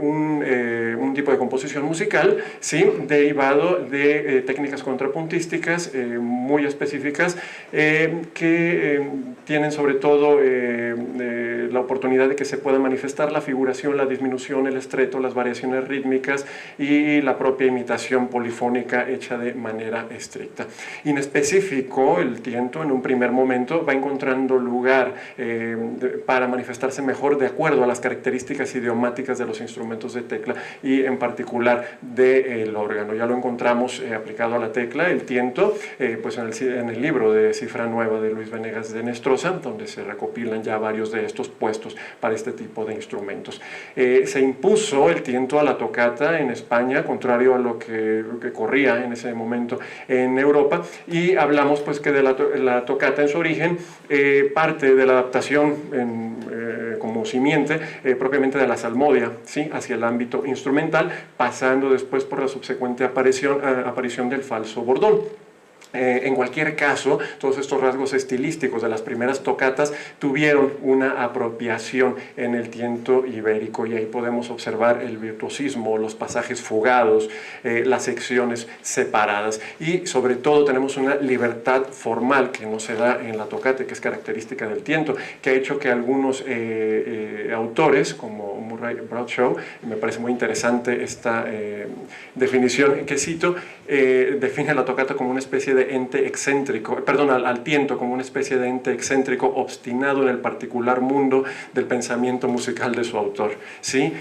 Speaker 5: un tipo de composición musical, ¿sí? Derivado de técnicas contrapuntísticas muy específicas que tienen sobre todo la oportunidad de que se pueda manifestar la figuración, la disminución, el estreto, las variaciones rítmicas y la propia imitación polifónica hecha de manera estricta. En específico, el tiento en un primer momento va encontrando lugar para manifestarse mejor de acuerdo a las características idiomáticas de los instrumentos de tecla y en particular del órgano. Ya lo encontramos aplicado a la tecla, el tiento, pues en el libro de Cifra Nueva de Luis Venegas de Nestrosa, donde se recopilan ya varios de estos puestos para este tipo de instrumentos. Se impuso el tiento a la tocata en España, contrario a lo que corría en ese momento en Europa, y hablamos pues que de la tocata en su origen parte de la adaptación como simiente propiamente de la salmodia, ¿sí? Hacia el ámbito instrumental, pasando después por la subsecuente aparición del falso bordón. En cualquier caso, todos estos rasgos estilísticos de las primeras tocatas tuvieron una apropiación en el tiento ibérico, y ahí podemos observar el virtuosismo, los pasajes fugados, las secciones separadas, y sobre todo tenemos una libertad formal que no se da en la tocata, que es característica del tiento, que ha hecho que algunos autores como Murray Bradshaw, me parece muy interesante esta definición que cito, define la tocata como una especie de ente excéntrico, perdón, al tiento como una especie de ente excéntrico obstinado en el particular mundo del pensamiento musical de su autor, ¿sí?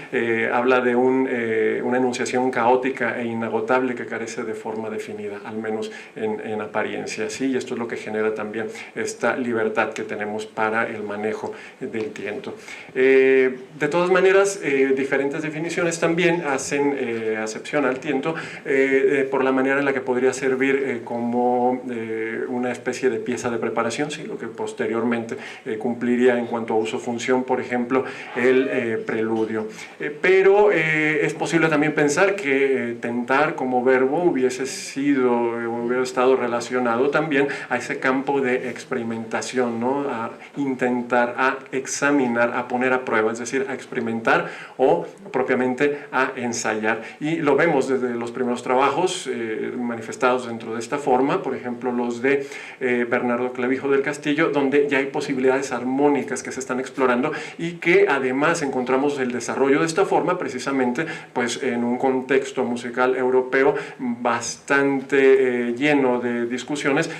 Speaker 5: Habla de una enunciación caótica e inagotable que carece de forma definida, al menos en apariencia, ¿sí? Y esto es lo que genera también esta libertad que tenemos para el manejo del tiento. De todas maneras, diferentes definiciones también hacen acepción al tiento por la manera en la que podría servir como una especie de pieza de preparación, ¿sí? Lo que posteriormente cumpliría en cuanto a uso-función, por ejemplo, el preludio. Pero es posible también pensar que tentar como verbo hubiera estado relacionado también a ese campo de experimentación, ¿no? A intentar, a examinar, a poner a prueba, es decir, a experimentar o propiamente a ensayar. Y lo vemos desde los primeros trabajos manifestados dentro de esta forma, por ejemplo los de Bernardo Clavijo del Castillo, donde ya hay posibilidades armónicas que se están explorando y que además encontramos el desarrollo de esta forma precisamente pues en un contexto musical europeo bastante lleno de discusiones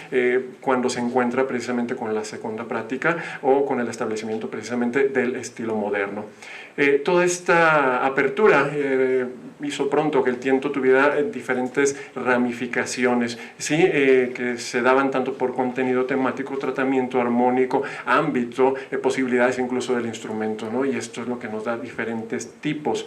Speaker 5: cuando se encuentra precisamente con la segunda práctica o con el establecimiento precisamente del estilo moderno. Toda esta apertura hizo pronto que el tiento tuviera diferentes ramificaciones, ¿sí? Que se daban tanto por contenido temático, tratamiento armónico, ámbito, posibilidades incluso del instrumento, ¿no? Y esto es lo que nos da diferentes tipos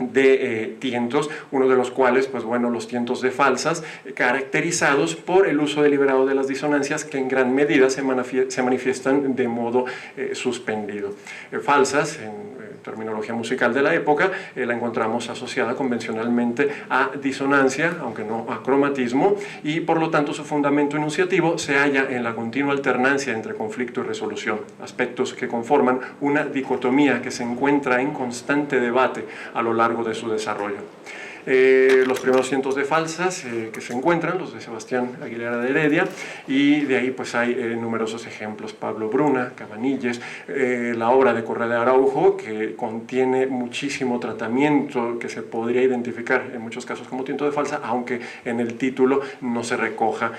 Speaker 5: de tientos, uno de los cuales, pues bueno, los tientos de falsas, caracterizados por el uso deliberado de las disonancias que en gran medida se manifiestan de modo suspendido. Falsas, en terminología musical de la época, la encontramos asociada convencionalmente a disonancia, aunque no a cromatismo, y por lo tanto su fundamento enunciativo se halla en la continua alternancia entre conflicto y resolución, aspectos que conforman una dicotomía que se encuentra en constante debate a lo largo de su desarrollo. Los primeros cientos de falsas que se encuentran, los de Sebastián Aguilera de Heredia, y de ahí pues hay numerosos ejemplos, Pablo Bruna, Cabanilles, la obra de Correa de Araujo, que contiene muchísimo tratamiento que se podría identificar en muchos casos como tiento de falsa, aunque en el título no se recoja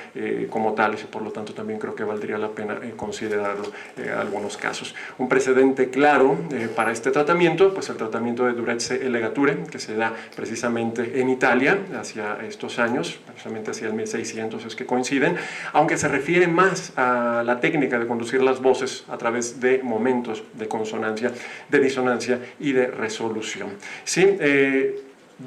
Speaker 5: como tal, y por lo tanto también creo que valdría la pena considerarlo en algunos casos. Un precedente claro para este tratamiento, pues el tratamiento de Durezze e Legature, que se da precisamente en Italia hacia estos años, precisamente hacia el 1600 es que coinciden, aunque se refiere más a la técnica de conducir las voces a través de momentos de consonancia, de disonancia y de resolución. ¿Sí?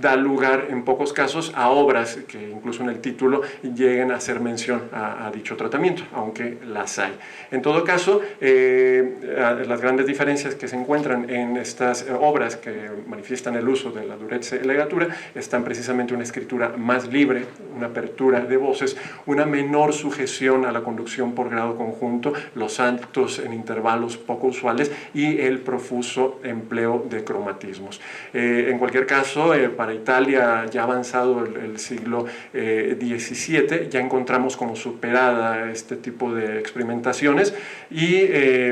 Speaker 5: Da lugar en pocos casos a obras que incluso en el título lleguen a hacer mención a dicho tratamiento, aunque las hay. En todo caso, las grandes diferencias que se encuentran en estas obras que manifiestan el uso de la Durezze e Legature están precisamente una escritura más libre, una apertura de voces, una menor sujeción a la conducción por grado conjunto, los saltos en intervalos poco usuales y el profuso empleo de cromatismos. En cualquier caso, para Italia, ya avanzado el siglo XVII, ya encontramos como superada este tipo de experimentaciones y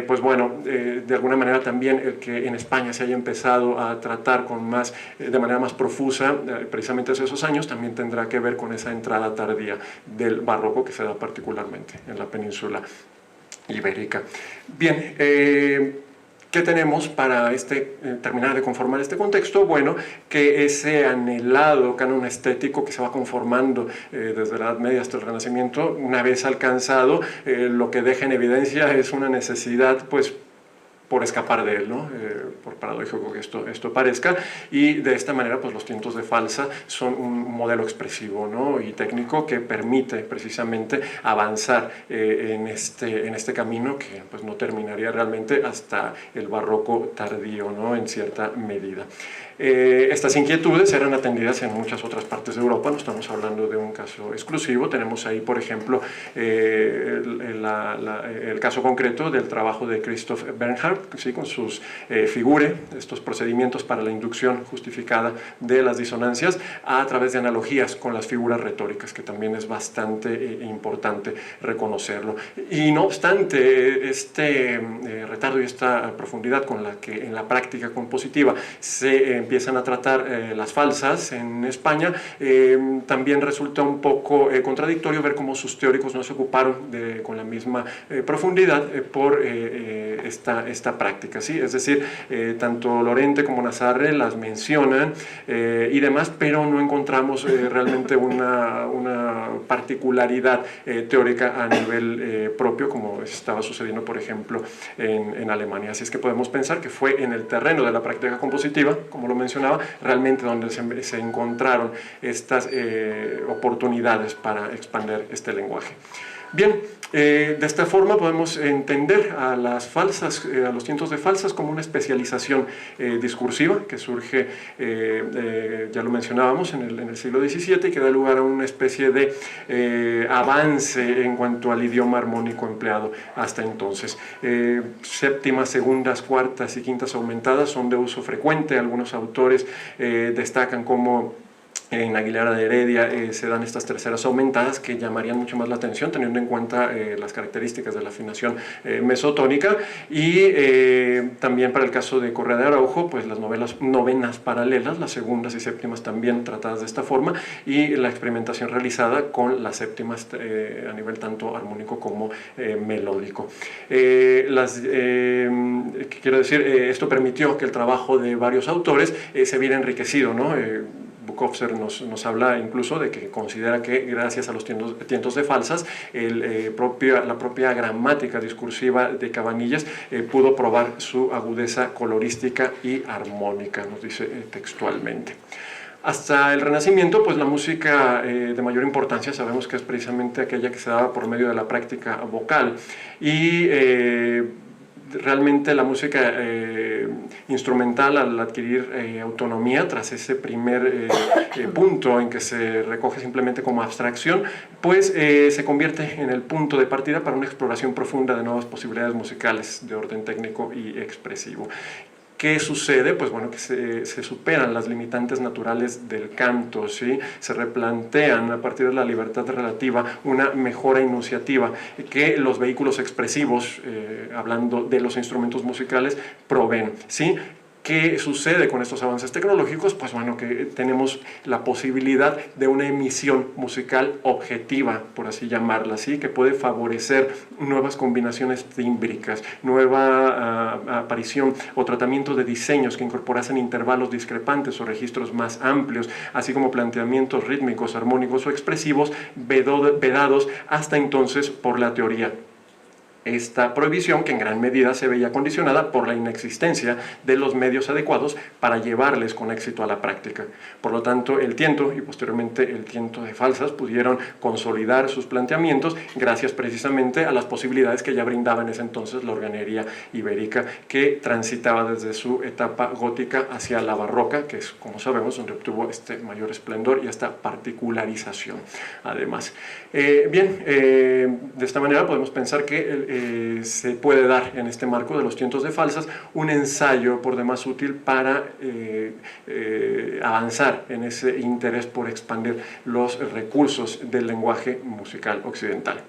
Speaker 5: pues bueno, de alguna manera también el que en España se haya empezado a tratar con más, de manera más profusa, precisamente hace esos años, también tendrá que ver con esa entrada tardía del barroco que se da particularmente en la península ibérica. Bien, ¿qué tenemos para terminar de conformar este contexto? Bueno, que ese anhelado canon estético que se va conformando desde la Edad Media hasta el Renacimiento, una vez alcanzado, lo que deja en evidencia es una necesidad, pues, por escapar de él, ¿no? Por paradójico que esto parezca, y de esta manera pues los tientos de falsa son un modelo expresivo, ¿no? Y técnico que permite precisamente avanzar en este camino que pues no terminaría realmente hasta el barroco tardío, ¿no? En cierta medida. Estas inquietudes eran atendidas en muchas otras partes de Europa, no estamos hablando de un caso exclusivo. Tenemos ahí, por ejemplo, el caso concreto del trabajo de Christoph Bernhard, ¿sí? Con sus figure, estos procedimientos para la inducción justificada de las disonancias a través de analogías con las figuras retóricas, que también es bastante importante reconocerlo. Y no obstante, este retardo y esta profundidad con la que en la práctica compositiva se empiezan a tratar las falsas en España, también resulta un poco contradictorio ver cómo sus teóricos no se ocuparon con la misma profundidad por esta práctica, ¿sí? Es decir, tanto Lorente como Nazarre las mencionan y demás, pero no encontramos realmente una particularidad teórica a nivel propio, como estaba sucediendo, por ejemplo, en Alemania. Así es que podemos pensar que fue en el terreno de la práctica compositiva, como lo mencionaba, realmente donde se encontraron estas oportunidades para expandir este lenguaje. Bien, de esta forma podemos entender a las falsas, a los tientos de falsas como una especialización discursiva que surge, ya lo mencionábamos, en el siglo XVII y que da lugar a una especie de avance en cuanto al idioma armónico empleado hasta entonces. Séptimas, segundas, cuartas y quintas aumentadas son de uso frecuente. Algunos autores destacan como en Aguilera de Heredia se dan estas terceras aumentadas que llamarían mucho más la atención teniendo en cuenta las características de la afinación mesotónica, y también para el caso de Correa de Araujo pues las novenas paralelas, las segundas y séptimas también tratadas de esta forma, y la experimentación realizada con las séptimas a nivel tanto armónico como melódico. Quiero decir, esto permitió que el trabajo de varios autores se viera enriquecido, ¿no? Bukowski nos habla incluso de que considera que gracias a los tientos de falsas la propia gramática discursiva de Cabanilles pudo probar su agudeza colorística y armónica, nos dice textualmente. Hasta el Renacimiento, pues la música de mayor importancia sabemos que es precisamente aquella que se daba por medio de la práctica vocal, y realmente la música instrumental, al adquirir autonomía tras ese primer punto en que se recoge simplemente como abstracción, pues se convierte en el punto de partida para una exploración profunda de nuevas posibilidades musicales de orden técnico y expresivo. ¿Qué sucede? Pues bueno, que se superan las limitantes naturales del canto, ¿sí? Se replantean a partir de la libertad relativa una mejora enunciativa que los vehículos expresivos, hablando de los instrumentos musicales, proveen, ¿sí? ¿Qué sucede con estos avances tecnológicos? Pues bueno, que tenemos la posibilidad de una emisión musical objetiva, por así llamarla, ¿sí? Que puede favorecer nuevas combinaciones tímbricas, nueva aparición o tratamiento de diseños que incorporasen intervalos discrepantes o registros más amplios, así como planteamientos rítmicos, armónicos o expresivos vedados hasta entonces por la teoría. Esta prohibición, que en gran medida se veía condicionada por la inexistencia de los medios adecuados para llevarles con éxito a la práctica. Por lo tanto, el tiento y posteriormente el tiento de falsas pudieron consolidar sus planteamientos gracias precisamente a las posibilidades que ya brindaba en ese entonces la organería ibérica, que transitaba desde su etapa gótica hacia la barroca, que es, como sabemos, donde obtuvo este mayor esplendor y esta particularización. Además, de esta manera podemos pensar que se puede dar en este marco de los tientos de falsas un ensayo por demás útil para avanzar en ese interés por expandir los recursos del lenguaje musical occidental.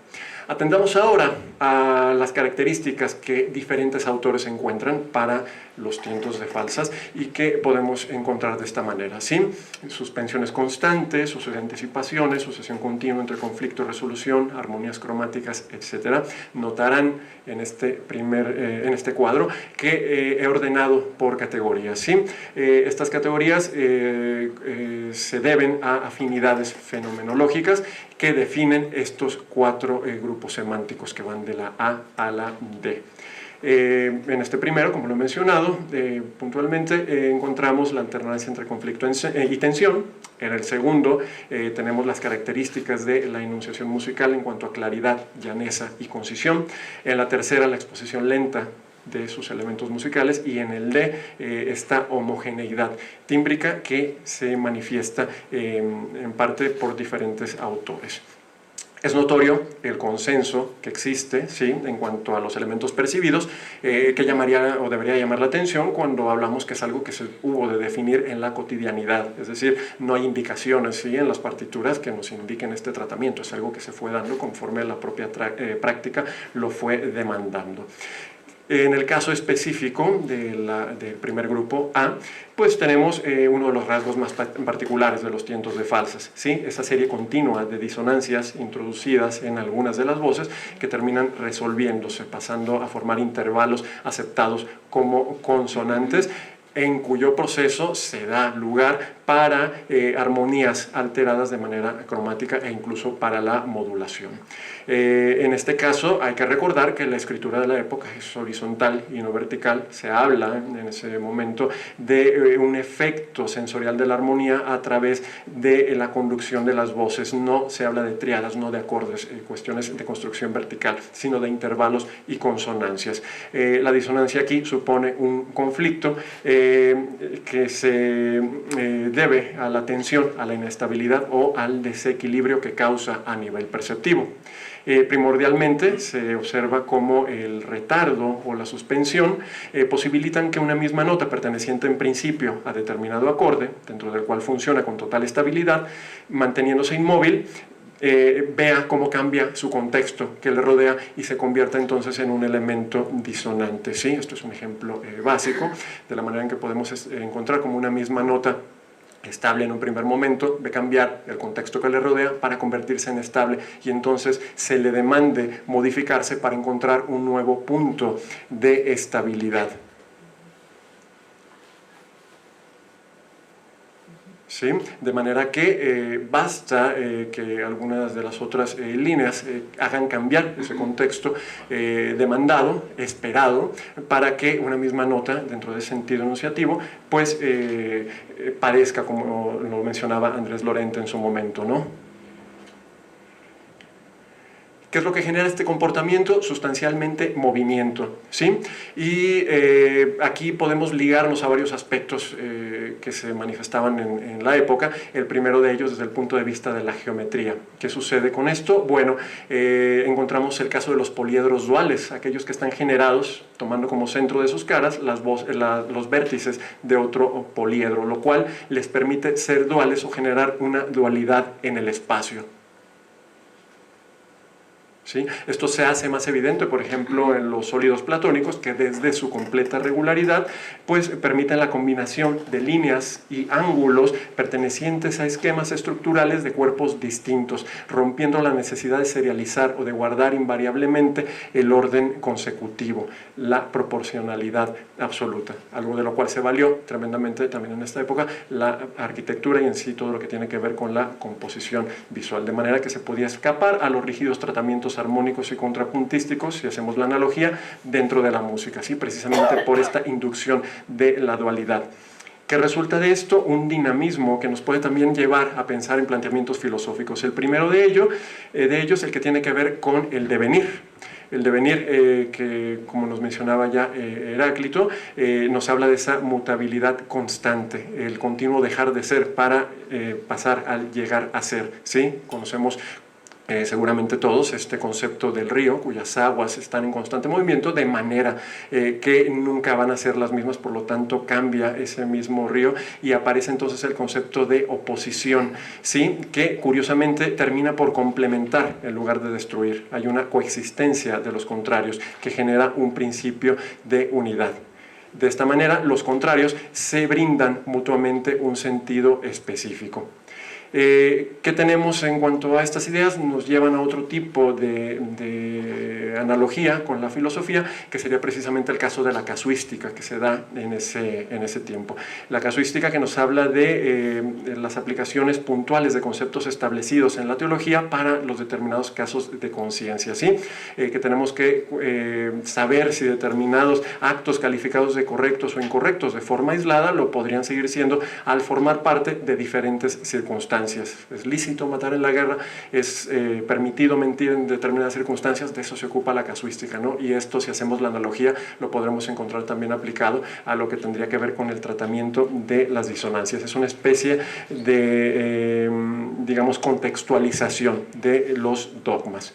Speaker 5: Atendamos ahora a las características que diferentes autores encuentran para los tientos de falsas y que podemos encontrar de esta manera, ¿sí? Suspensiones constantes, sus anticipaciones, sucesión continua entre conflicto y resolución, armonías cromáticas, etc. Notarán en este cuadro que he ordenado por categorías, ¿sí? Estas categorías se deben a afinidades fenomenológicas que definen estos cuatro grupos semánticos que van de la A a la D. En este primero, como lo he mencionado, puntualmente encontramos la alternancia entre conflicto y tensión. En el segundo tenemos las características de la enunciación musical en cuanto a claridad, llaneza y concisión. En la tercera, la exposición lenta de sus elementos musicales, y en el D esta homogeneidad tímbrica que se manifiesta en parte por diferentes autores. Es notorio el consenso que existe, ¿sí?, en cuanto a los elementos percibidos, que llamaría o debería llamar la atención cuando hablamos que es algo que se hubo de definir en la cotidianidad, es decir, no hay indicaciones, ¿sí?, en las partituras que nos indiquen este tratamiento, es algo que se fue dando conforme la propia práctica lo fue demandando. En el caso específico del primer grupo A, pues tenemos uno de los rasgos más particulares de los tientos de falsas, ¿sí? Esa serie continua de disonancias introducidas en algunas de las voces que terminan resolviéndose, pasando a formar intervalos aceptados como consonantes, en cuyo proceso se da lugar para armonías alteradas de manera cromática e incluso para la modulación. En este caso hay que recordar que la escritura de la época es horizontal y no vertical. Se habla en ese momento de un efecto sensorial de la armonía a través de la conducción de las voces. No se habla de triadas, no de acordes, cuestiones de construcción vertical, sino de intervalos y consonancias. La disonancia aquí supone un conflicto que se debe a la tensión, a la inestabilidad o al desequilibrio que causa a nivel perceptivo. Primordialmente se observa cómo el retardo o la suspensión posibilitan que una misma nota perteneciente en principio a determinado acorde, dentro del cual funciona con total estabilidad, manteniéndose inmóvil, vea cómo cambia su contexto que le rodea y se convierta entonces en un elemento disonante, ¿sí? Esto es un ejemplo básico de la manera en que podemos encontrar como una misma nota estable en un primer momento, ve cambiar el contexto que le rodea para convertirse en estable y entonces se le demande modificarse para encontrar un nuevo punto de estabilidad. ¿Sí? De manera que basta que algunas de las otras líneas hagan cambiar ese contexto demandado, esperado, para que una misma nota, dentro de ese sentido enunciativo, pues parezca, como lo mencionaba Andrés Lorente en su momento, ¿no? ¿Qué es lo que genera este comportamiento? Sustancialmente movimiento, ¿sí? Y aquí podemos ligarnos a varios aspectos que se manifestaban en la época. El primero de ellos desde el punto de vista de la geometría. ¿Qué sucede con esto? Bueno, encontramos el caso de los poliedros duales, aquellos que están generados tomando como centro de sus caras los vértices de otro poliedro, lo cual les permite ser duales o generar una dualidad en el espacio. ¿Sí? Esto se hace más evidente, por ejemplo, en los sólidos platónicos, que desde su completa regularidad, pues permiten la combinación de líneas y ángulos pertenecientes a esquemas estructurales de cuerpos distintos, rompiendo la necesidad de serializar o de guardar invariablemente el orden consecutivo, la proporcionalidad absoluta, algo de lo cual se valió tremendamente también en esta época la arquitectura y en sí todo lo que tiene que ver con la composición visual, de manera que se podía escapar a los rígidos tratamientos armónicos y contrapuntísticos, si hacemos la analogía, dentro de la música, ¿sí? Precisamente por esta inducción de la dualidad. ¿Qué resulta de esto? Un dinamismo que nos puede también llevar a pensar en planteamientos filosóficos. El primero de ellos, el que tiene que ver con el devenir. El devenir, que como nos mencionaba ya Heráclito, nos habla de esa mutabilidad constante, el continuo dejar de ser para pasar al llegar a ser, ¿sí? Conocemos seguramente todos este concepto del río, cuyas aguas están en constante movimiento, de manera que nunca van a ser las mismas, por lo tanto cambia ese mismo río y aparece entonces el concepto de oposición, ¿sí? Que curiosamente termina por complementar en lugar de destruir. Hay una coexistencia de los contrarios que genera un principio de unidad. De esta manera, los contrarios se brindan mutuamente un sentido específico. ¿Qué tenemos en cuanto a estas ideas? Nos llevan a otro tipo de analogía con la filosofía, que sería precisamente el caso de la casuística que se da en ese tiempo. La casuística que nos habla de las aplicaciones puntuales de conceptos establecidos en la teología para los determinados casos de conciencia, ¿sí? Que tenemos que saber si determinados actos calificados de correctos o incorrectos de forma aislada lo podrían seguir siendo al formar parte de diferentes circunstancias. Es lícito matar en la guerra, es permitido mentir en determinadas circunstancias, de eso se ocupa la casuística, ¿no? Y esto, si hacemos la analogía, lo podremos encontrar también aplicado a lo que tendría que ver con el tratamiento de las disonancias. Es una especie de, digamos, contextualización de los dogmas.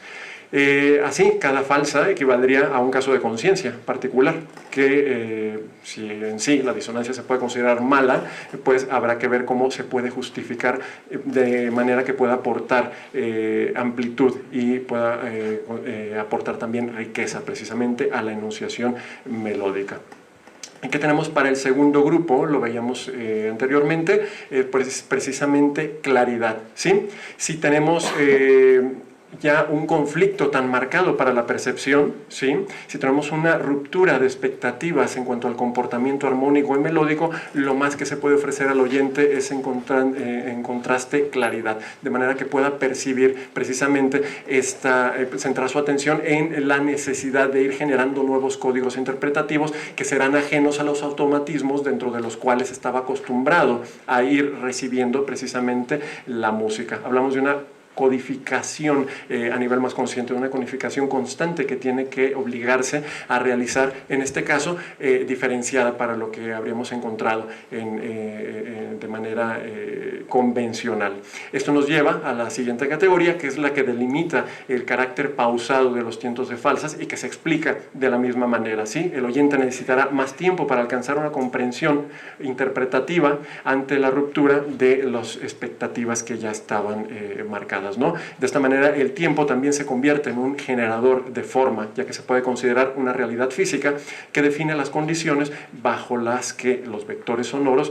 Speaker 5: Así, cada falsa equivaldría a un caso de conciencia particular, que si en sí la disonancia se puede considerar mala, pues habrá que ver cómo se puede justificar de manera que pueda aportar amplitud y pueda aportar también riqueza precisamente a la enunciación melódica. ¿Qué tenemos para el segundo grupo? Lo veíamos anteriormente, pues precisamente claridad, ¿sí? Si tenemos ya un conflicto tan marcado para la percepción, ¿sí? Si tenemos una ruptura de expectativas en cuanto al comportamiento armónico y melódico, lo más que se puede ofrecer al oyente es en contraste claridad, de manera que pueda percibir precisamente centrar su atención en la necesidad de ir generando nuevos códigos interpretativos que serán ajenos a los automatismos dentro de los cuales estaba acostumbrado a ir recibiendo precisamente la música. Hablamos de una codificación a nivel más consciente, una codificación constante que tiene que obligarse a realizar, en este caso, diferenciada para lo que habríamos encontrado de manera convencional. Esto nos lleva a la siguiente categoría, que es la que delimita el carácter pausado de los tientos de falsas y que se explica de la misma manera, ¿sí? El oyente necesitará más tiempo para alcanzar una comprensión interpretativa ante la ruptura de las expectativas que ya estaban marcadas, ¿no? De esta manera el tiempo también se convierte en un generador de forma, ya que se puede considerar una realidad física que define las condiciones bajo las que los vectores sonoros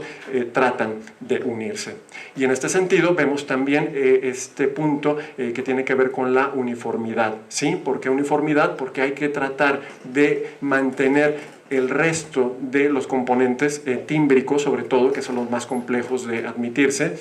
Speaker 5: tratan de unirse. Y en este sentido vemos también este punto que tiene que ver con la uniformidad, ¿sí? ¿Por qué uniformidad? Porque hay que tratar de mantener el resto de los componentes tímbricos, sobre todo, que son los más complejos de admitirse,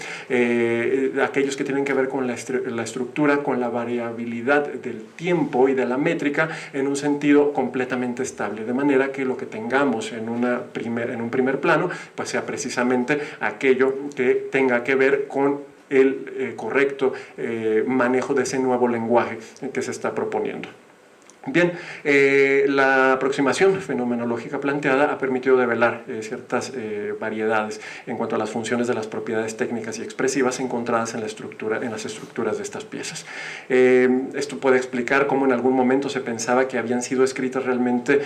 Speaker 5: aquellos que tienen que ver con la estructura, con la variabilidad del tiempo y de la métrica en un sentido completamente estable, de manera que lo que tengamos en un primer plano pues sea precisamente aquello que tenga que ver con el correcto manejo de ese nuevo lenguaje que se está proponiendo. Bien, la aproximación fenomenológica planteada ha permitido develar ciertas variedades en cuanto a las funciones de las propiedades técnicas y expresivas encontradas en las estructuras de estas piezas. Esto puede explicar cómo en algún momento se pensaba que habían sido escritas realmente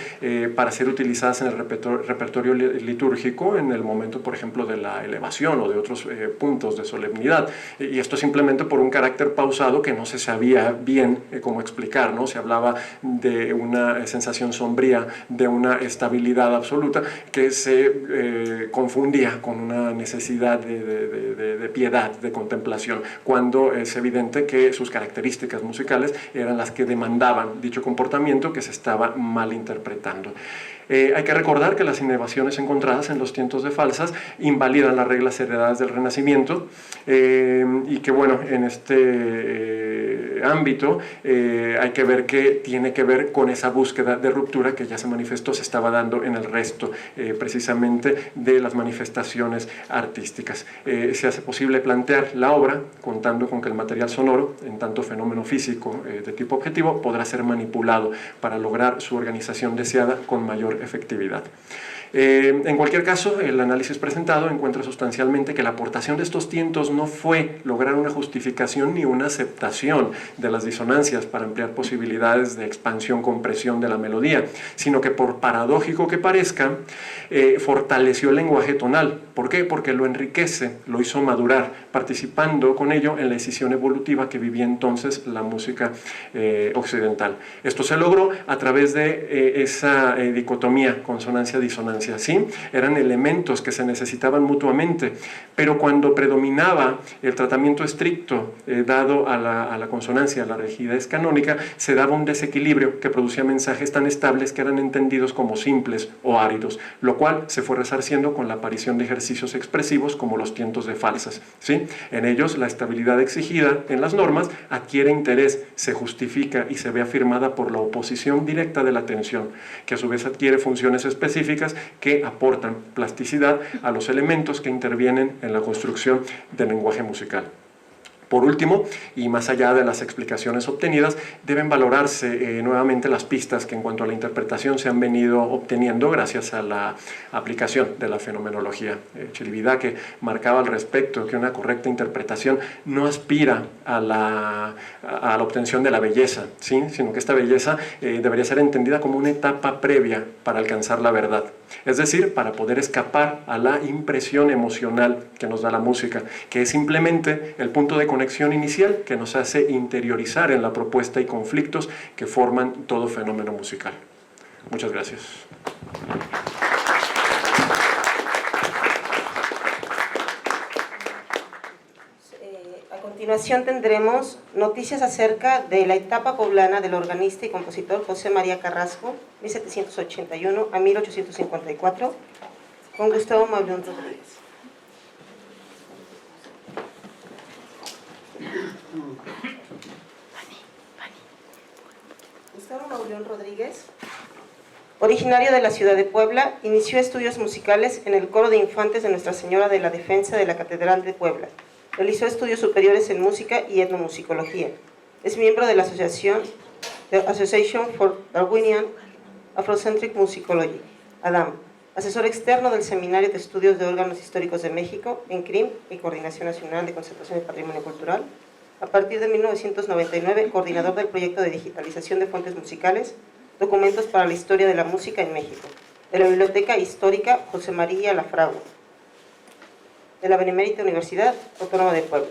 Speaker 5: para ser utilizadas en el repertorio litúrgico en el momento, por ejemplo, de la elevación o de otros puntos de solemnidad. Y esto simplemente por un carácter pausado que no se sabía bien cómo explicar, ¿no? Se hablaba de una sensación sombría, de una estabilidad absoluta que se confundía con una necesidad de piedad, de contemplación, cuando es evidente que sus características musicales eran las que demandaban dicho comportamiento que se estaba malinterpretando. Hay que recordar que las innovaciones encontradas en los tientos de falsas invalidan las reglas heredadas del Renacimiento y que, bueno, en este ámbito hay que ver que tiene que ver con esa búsqueda de ruptura que ya se manifestó, se estaba dando en el resto precisamente de las manifestaciones artísticas. Se hace posible plantear la obra contando con que el material sonoro, en tanto fenómeno físico de tipo objetivo, podrá ser manipulado para lograr su organización deseada con mayor efectividad. En cualquier caso, el análisis presentado encuentra sustancialmente que la aportación de estos tientos no fue lograr una justificación ni una aceptación de las disonancias para ampliar posibilidades de expansión-compresión de la melodía, sino que, por paradójico que parezca, fortaleció el lenguaje tonal. ¿Por qué? Porque lo enriquece, lo hizo madurar, participando con ello en la decisión evolutiva que vivía entonces la música occidental. Esto se logró a través de esa dicotomía consonancia-disonancia. ¿Sí? Eran elementos que se necesitaban mutuamente, pero cuando predominaba el tratamiento estricto dado a la consonancia, a la rigidez canónica, se daba un desequilibrio que producía mensajes tan estables que eran entendidos como simples o áridos, lo cual se fue resarciendo con la aparición de ejercicios expresivos como los tientos de falsas. ¿Sí? En ellos la estabilidad exigida en las normas adquiere interés, se justifica y se ve afirmada por la oposición directa de la tensión, que a su vez adquiere funciones específicas que aportan plasticidad a los elementos que intervienen en la construcción del lenguaje musical. Por último, y más allá de las explicaciones obtenidas, deben valorarse nuevamente las pistas que en cuanto a la interpretación se han venido obteniendo gracias a la aplicación de la fenomenología. Chirividake marcaba al respecto que una correcta interpretación no aspira a la obtención de la belleza, ¿sí? Sino que esta belleza debería ser entendida como una etapa previa para alcanzar la verdad. Es decir, para poder escapar a la impresión emocional que nos da la música, que es simplemente el punto de conexión inicial que nos hace interiorizar en la propuesta y conflictos que forman todo fenómeno musical. Muchas gracias.
Speaker 1: A continuación tendremos noticias acerca de la etapa poblana del organista y compositor José María Carrasco, 1781 a 1854, con Gustavo Mauleón Rodríguez. Gustavo Mauleón Rodríguez, originario de la ciudad de Puebla, inició estudios musicales en el coro de infantes de Nuestra Señora de la Defensa de la Catedral de Puebla. Realizó estudios superiores en música y etnomusicología. Es miembro de la Association for Darwinian Afrocentric Musicology, ADAM, asesor externo del Seminario de Estudios de Órganos Históricos de México, en CRIM y Coordinación Nacional de Conservación del Patrimonio Cultural. A partir de 1999, coordinador del proyecto de digitalización de fuentes musicales, documentos para la historia de la música en México, de la Biblioteca Histórica José María Lafragua, de la Benemérita Universidad Autónoma de Puebla.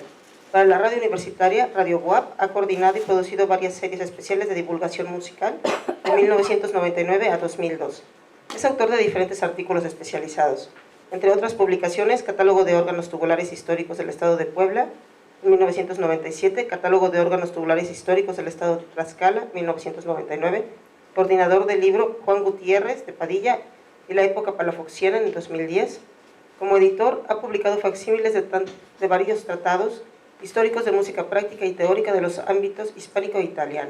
Speaker 1: Para la radio universitaria, Radio UAP, ha coordinado y producido varias series especiales de divulgación musical de 1999 a 2002. Es autor de diferentes artículos especializados, entre otras publicaciones, Catálogo de órganos tubulares históricos del Estado de Puebla, en 1997, Catálogo de órganos tubulares históricos del Estado de Tlaxcala, 1999, coordinador del libro Juan Gutiérrez de Padilla y la época palafoxiana en 2010. Como editor, ha publicado facsímiles de varios tratados históricos de música práctica y teórica de los ámbitos hispánico e italiano.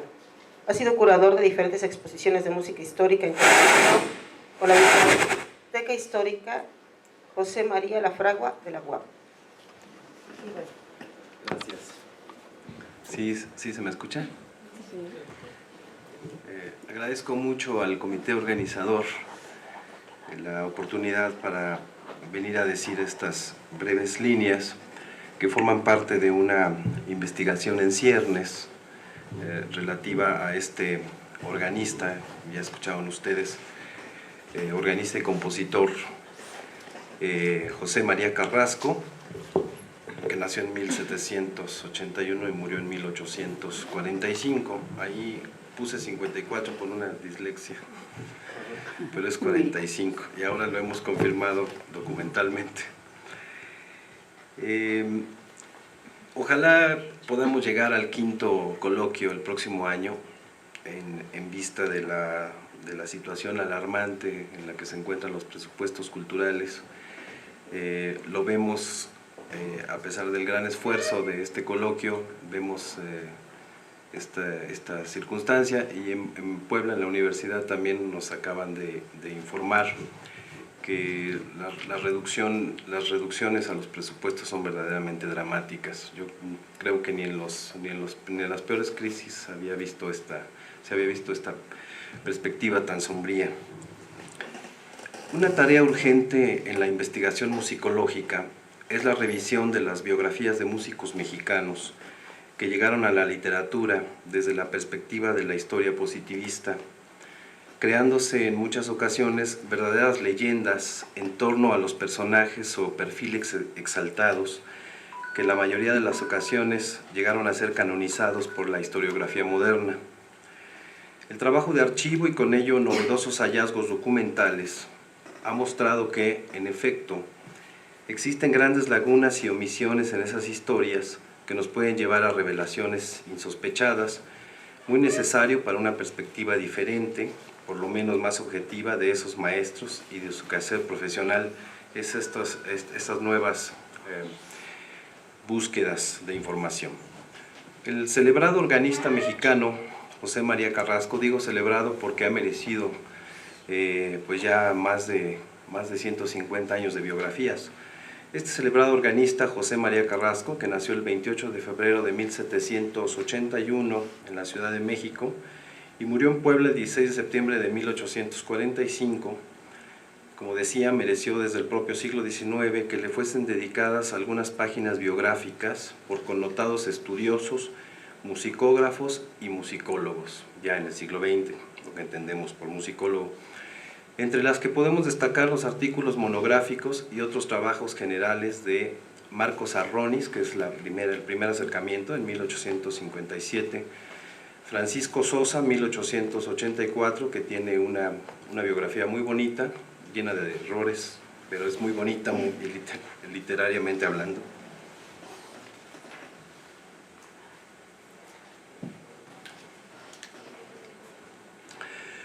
Speaker 1: Ha sido curador de diferentes exposiciones de música histórica internacional con la Biblioteca Histórica José María Lafragua de la UAP.
Speaker 6: ¿Sí se me escucha? Agradezco mucho al comité organizador la oportunidad para venir a decir estas breves líneas que forman parte de una investigación en ciernes relativa a este organista, ya escucharon ustedes, organista y compositor José María Carrasco, que nació en 1781 y murió en 1845. Ahí puse 54 por una dislexia, pero es 45 y ahora lo hemos confirmado documentalmente. Ojalá podamos llegar al 5º coloquio el próximo año en vista de la situación alarmante en la que se encuentran los presupuestos culturales. Lo vemos, a pesar del gran esfuerzo de este coloquio, vemos esta circunstancia, y en Puebla, en la universidad, también nos acaban de informar que las reducciones a los presupuestos son verdaderamente dramáticas. Yo creo que ni en las peores crisis se había visto esta perspectiva tan sombría. Una tarea urgente en la investigación musicológica es la revisión de las biografías de músicos mexicanos que llegaron a la literatura desde la perspectiva de la historia positivista, creándose en muchas ocasiones verdaderas leyendas en torno a los personajes o perfiles exaltados que la mayoría de las ocasiones llegaron a ser canonizados por la historiografía moderna. El trabajo de archivo y con ello novedosos hallazgos documentales ha mostrado que, en efecto, existen grandes lagunas y omisiones en esas historias que nos pueden llevar a revelaciones insospechadas, muy necesario para una perspectiva diferente, por lo menos más objetiva, de esos maestros y de su quehacer profesional, es estas nuevas búsquedas de información. El celebrado organista mexicano José María Carrasco, digo celebrado porque ha merecido pues ya más de 150 años de biografías. Este celebrado organista José María Carrasco, que nació el 28 de febrero de 1781 en la Ciudad de México y murió en Puebla el 16 de septiembre de 1845, como decía, mereció desde el propio siglo XIX que le fuesen dedicadas algunas páginas biográficas por connotados estudiosos, musicógrafos y musicólogos, ya en el siglo XX, lo que entendemos por musicólogo, entre las que podemos destacar los artículos monográficos y otros trabajos generales de Marcos Arronis, que es el primer acercamiento en 1857, Francisco Sosa, 1884, que tiene una biografía muy bonita, llena de errores, pero es muy bonita, muy literariamente hablando.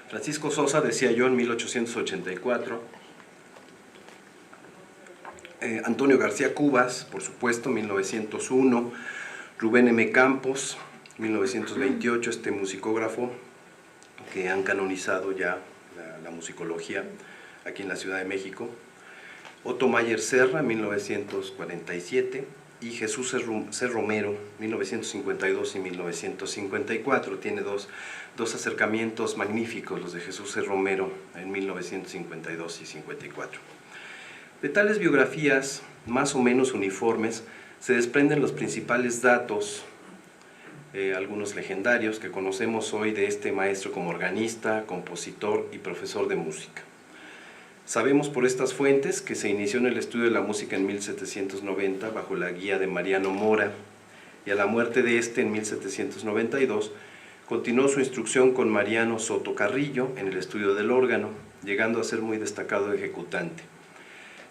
Speaker 6: Francisco Sosa, decía yo, en 1884. Antonio García Cubas, por supuesto, 1901. Rubén M. Campos, 1928, este musicógrafo que han canonizado ya la musicología aquí en la Ciudad de México. Otto Mayer Serra, 1947. Y Jesús C. Romero, 1952 y 1954. Tiene dos acercamientos magníficos, los de Jesús C. Romero en 1952 y 54. De tales biografías, más o menos uniformes, se desprenden los principales datos, algunos legendarios, que conocemos hoy de este maestro como organista, compositor y profesor de música. Sabemos por estas fuentes que se inició en el estudio de la música en 1790 bajo la guía de Mariano Mora, y a la muerte de este en 1792 continuó su instrucción con Mariano Soto Carrillo en el estudio del órgano, llegando a ser muy destacado ejecutante.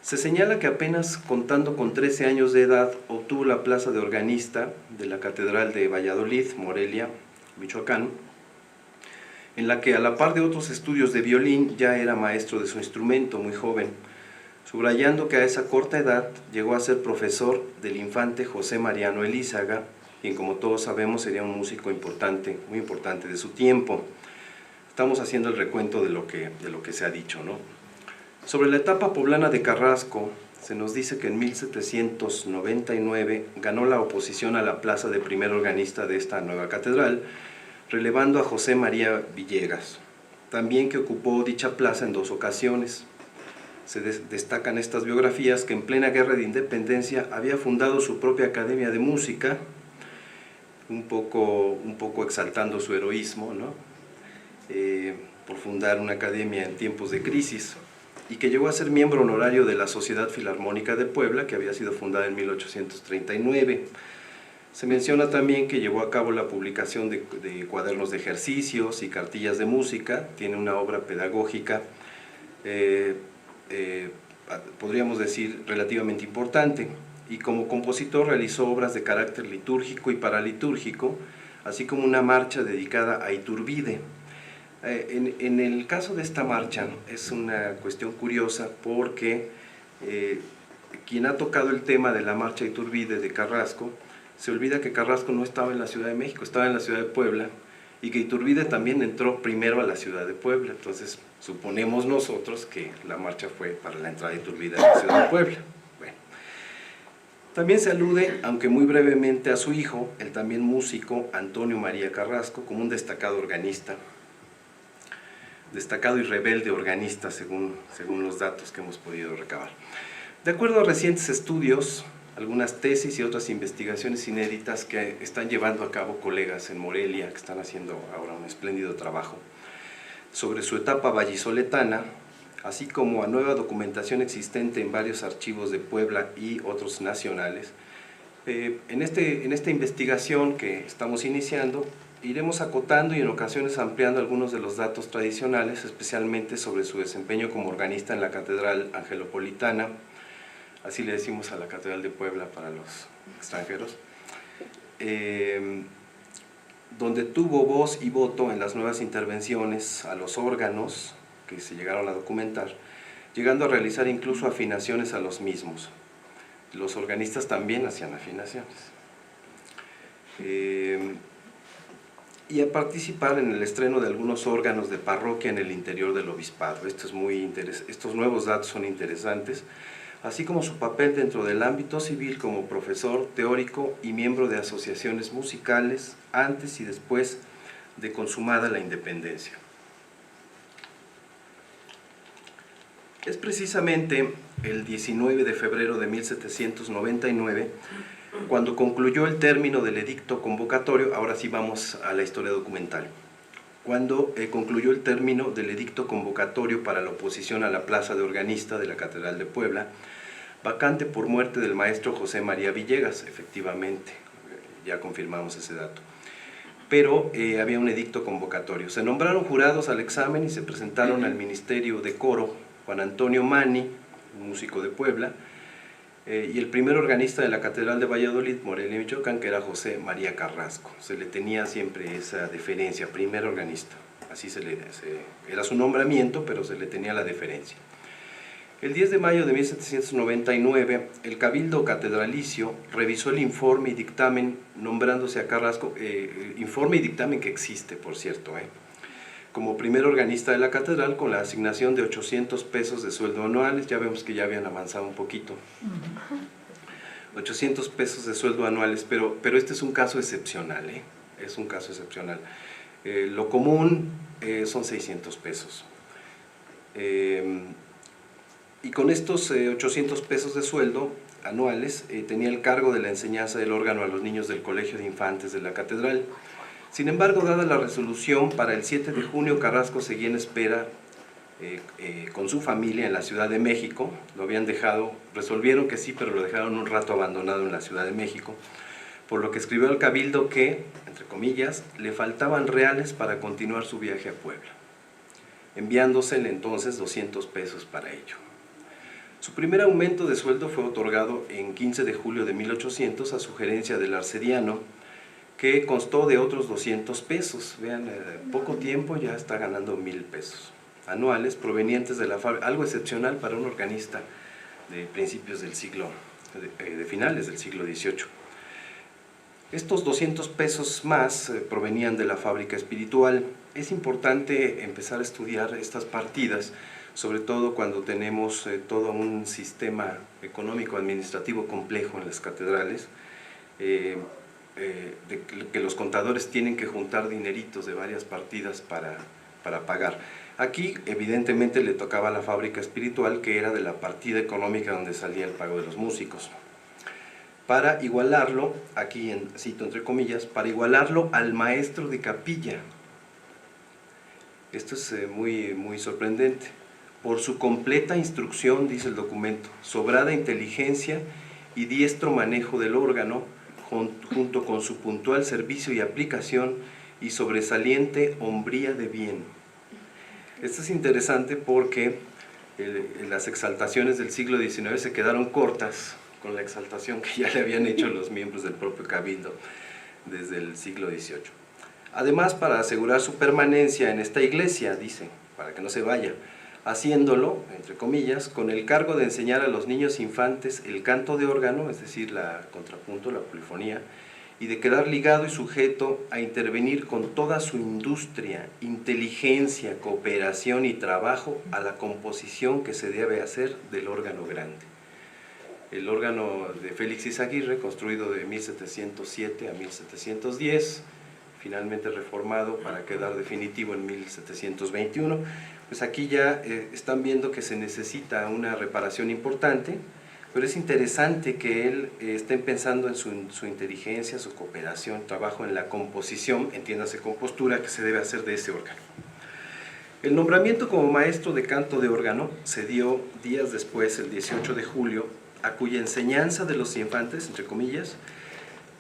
Speaker 6: Se señala que apenas contando con 13 años de edad obtuvo la plaza de organista de la Catedral de Valladolid, Morelia, Michoacán, en la que a la par de otros estudios de violín ya era maestro de su instrumento muy joven, subrayando que a esa corta edad llegó a ser profesor del infante José Mariano Elízaga, quien, como todos sabemos, sería un músico importante, muy importante de su tiempo. Estamos haciendo el recuento de lo que se ha dicho, ¿no? Sobre la etapa poblana de Carrasco, se nos dice que en 1799 ganó la oposición a la plaza de primer organista de esta nueva catedral, relevando a José María Villegas, también que ocupó dicha plaza en 2 ocasiones. Se destacan estas biografías que en plena guerra de independencia había fundado su propia academia de música, un poco exaltando su heroísmo, ¿no? Por fundar una academia en tiempos de crisis, y que llegó a ser miembro honorario de la Sociedad Filarmónica de Puebla, que había sido fundada en 1839. Se menciona también que llevó a cabo la publicación de cuadernos de ejercicios y cartillas de música, tiene una obra pedagógica, podríamos decir, relativamente importante, y como compositor realizó obras de carácter litúrgico y paralitúrgico, así como una marcha dedicada a Iturbide. En el caso de esta marcha es una cuestión curiosa porque quien ha tocado el tema de la marcha Iturbide de Carrasco, se olvida que Carrasco no estaba en la Ciudad de México, estaba en la Ciudad de Puebla, y que Iturbide también entró primero a la Ciudad de Puebla. Entonces suponemos nosotros que la marcha fue para la entrada de Iturbide a la Ciudad de Puebla. Bueno. También se alude, aunque muy brevemente, a su hijo, el también músico Antonio María Carrasco, como un destacado organista, destacado y rebelde organista, según los datos que hemos podido recabar. De acuerdo a recientes estudios, algunas tesis y otras investigaciones inéditas que están llevando a cabo colegas en Morelia, que están haciendo ahora un espléndido trabajo, sobre su etapa vallisoletana, así como a nueva documentación existente en varios archivos de Puebla y otros nacionales. En esta investigación que estamos iniciando, iremos acotando y en ocasiones ampliando algunos de los datos tradicionales, especialmente sobre su desempeño como organista en la Catedral Angelopolitana, así le decimos a la Catedral de Puebla para los extranjeros, donde tuvo voz y voto en las nuevas intervenciones a los órganos que se llegaron a documentar, llegando a realizar incluso afinaciones a los mismos. Los organistas también hacían afinaciones. Y a participar en el estreno de algunos órganos de parroquia en el interior del obispado. Estos nuevos datos son interesantes, así como su papel dentro del ámbito civil como profesor teórico y miembro de asociaciones musicales antes y después de consumada la independencia. Es precisamente el 19 de febrero de 1799 cuando concluyó el término del edicto convocatorio. Ahora sí vamos a la historia documental. Cuando concluyó el término del edicto convocatorio para la oposición a la plaza de organista de la Catedral de Puebla, vacante por muerte del maestro José María Villegas, efectivamente, ya confirmamos ese dato. Pero había un edicto convocatorio. Se nombraron jurados al examen y se presentaron al Ministerio de Coro Juan Antonio Mani, un músico de Puebla, y el primer organista de la Catedral de Valladolid, Morelia, Michoacán, que era José María Carrasco. Se le tenía siempre esa deferencia, primer organista, así era su nombramiento, pero se le tenía la deferencia. El 10 de mayo de 1799, el Cabildo Catedralicio revisó el informe y dictamen nombrándose a Carrasco, informe y dictamen que existe, por cierto, como primer organista de la catedral, con la asignación de 800 pesos de sueldo anuales. Ya vemos que ya habían avanzado un poquito. 800 pesos de sueldo anuales, pero este es un caso excepcional, es un caso excepcional. Lo común son 600 pesos. Y con estos 800 pesos de sueldo anuales, tenía el cargo de la enseñanza del órgano a los niños del Colegio de Infantes de la catedral. Sin embargo, dada la resolución, para el 7 de junio Carrasco seguía en espera con su familia en la Ciudad de México. Lo habían dejado, resolvieron que sí, pero lo dejaron un rato abandonado en la Ciudad de México, por lo que escribió al Cabildo que, entre comillas, le faltaban reales para continuar su viaje a Puebla, enviándosele entonces 200 pesos para ello. Su primer aumento de sueldo fue otorgado en 15 de julio de 1800 a sugerencia del arcediano, que constó de otros 200 pesos. Vean, poco tiempo ya está ganando 1000 pesos anuales provenientes de la fábrica, algo excepcional para un organista de principios del siglo, de finales del siglo XVIII. Estos 200 pesos más provenían de la fábrica espiritual. Es importante empezar a estudiar estas partidas, sobre todo cuando tenemos todo un sistema económico administrativo complejo en las catedrales, de que los contadores tienen que juntar dineritos de varias partidas para pagar. Aquí evidentemente le tocaba a la fábrica espiritual, que era de la partida económica donde salía el pago de los músicos. Para igualarlo, aquí cito entre comillas, para igualarlo al maestro de capilla. Esto es muy sorprendente. Por su completa instrucción, dice el documento, sobrada inteligencia y diestro manejo del órgano, junto con su puntual servicio y aplicación y sobresaliente hombría de bien. Esto es interesante porque las exaltaciones del siglo XIX se quedaron cortas con la exaltación que ya le habían hecho los miembros del propio Cabildo desde el siglo XVIII. Además, para asegurar su permanencia en esta iglesia, dice, para que no se vaya, haciéndolo, entre comillas, con el cargo de enseñar a los niños infantes el canto de órgano, es decir, la contrapunto, la polifonía, y de quedar ligado y sujeto a intervenir con toda su industria, inteligencia, cooperación y trabajo a la composición que se debe hacer del órgano grande. El órgano de Félix Izaguirre, construido de 1707 a 1710, finalmente reformado para quedar definitivo en 1721, pues aquí ya están viendo que se necesita una reparación importante, pero es interesante que él estén pensando en su inteligencia, su cooperación, trabajo en la composición, entiéndase compostura, que se debe hacer de ese órgano. El nombramiento como maestro de canto de órgano se dio días después, el 18 de julio, a cuya enseñanza de los infantes, entre comillas,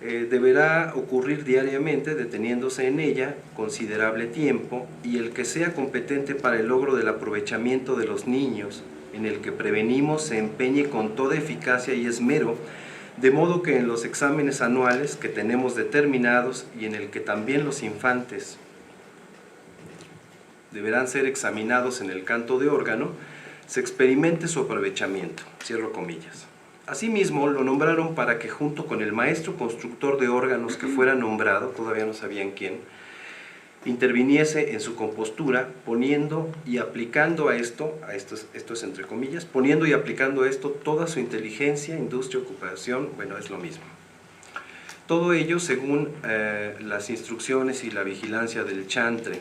Speaker 6: deberá ocurrir diariamente, deteniéndose en ella considerable tiempo, y el que sea competente para el logro del aprovechamiento de los niños, en el que prevenimos se empeñe con toda eficacia y esmero, de modo que en los exámenes anuales que tenemos determinados y en el que también los infantes deberán ser examinados en el canto de órgano, se experimente su aprovechamiento, cierro comillas. Asimismo, lo nombraron para que junto con el maestro constructor de órganos que fuera nombrado, todavía no sabían quién, interviniese en su compostura, poniendo y aplicando esto es entre comillas, poniendo y aplicando a esto toda su inteligencia, industria, ocupación, bueno, es lo mismo. Todo ello según las instrucciones y la vigilancia del chantre.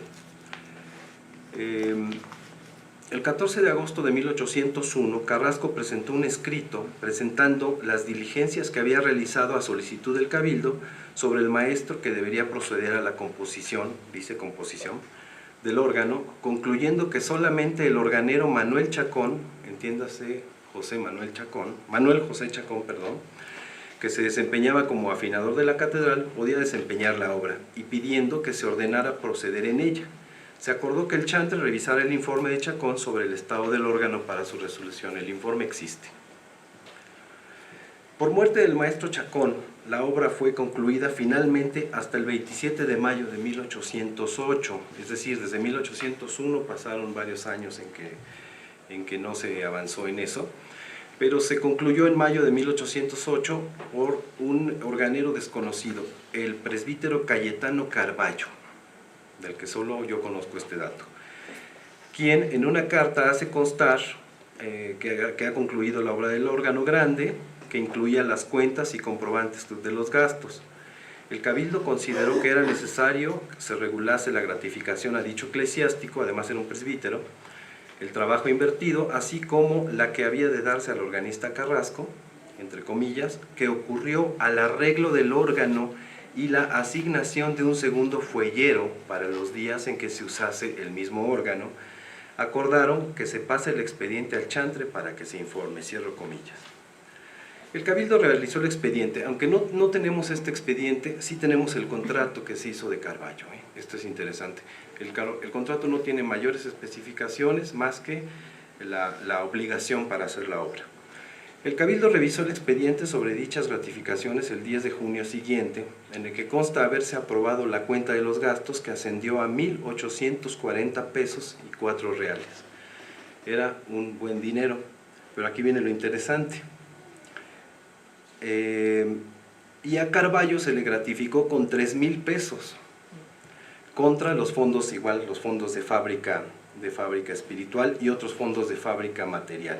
Speaker 6: El 14 de agosto de 1801, Carrasco presentó un escrito presentando las diligencias que había realizado a solicitud del Cabildo sobre el maestro que debería proceder a la composición, dice composición, del órgano, concluyendo que solamente el organero Manuel Chacón, entiéndase Manuel José Chacón, que se desempeñaba como afinador de la catedral, podía desempeñar la obra, y pidiendo que se ordenara proceder en ella. Se acordó que el chantre revisara el informe de Chacón sobre el estado del órgano para su resolución. El informe existe. Por muerte del maestro Chacón, la obra fue concluida finalmente hasta el 27 de mayo de 1808, es decir, desde 1801 pasaron varios años en que no se avanzó en eso, pero se concluyó en mayo de 1808 por un organero desconocido, el presbítero Cayetano Carballo, del que solo yo conozco este dato, quien en una carta hace constar que ha concluido la obra del órgano grande, que incluía las cuentas y comprobantes de los gastos. El Cabildo consideró que era necesario que se regulase la gratificación a dicho eclesiástico, además era un presbítero, el trabajo invertido, así como la que había de darse al organista Carrasco, entre comillas, que ocurrió al arreglo del órgano y la asignación de un segundo fuellero para los días en que se usase el mismo órgano. Acordaron que se pase el expediente al chantre para que se informe, cierro comillas. El Cabildo realizó el expediente, aunque no tenemos este expediente, sí tenemos el contrato que se hizo de Carballo. Esto es interesante. El contrato no tiene mayores especificaciones más que la obligación para hacer la obra. El Cabildo revisó el expediente sobre dichas gratificaciones el 10 de junio siguiente, en el que consta haberse aprobado la cuenta de los gastos, que ascendió a 1,840 pesos y 4 reales. Era un buen dinero, pero aquí viene lo interesante. Y a Carballo se le gratificó con 3,000 pesos, contra los fondos, igual los fondos de fábrica espiritual y otros fondos de fábrica material.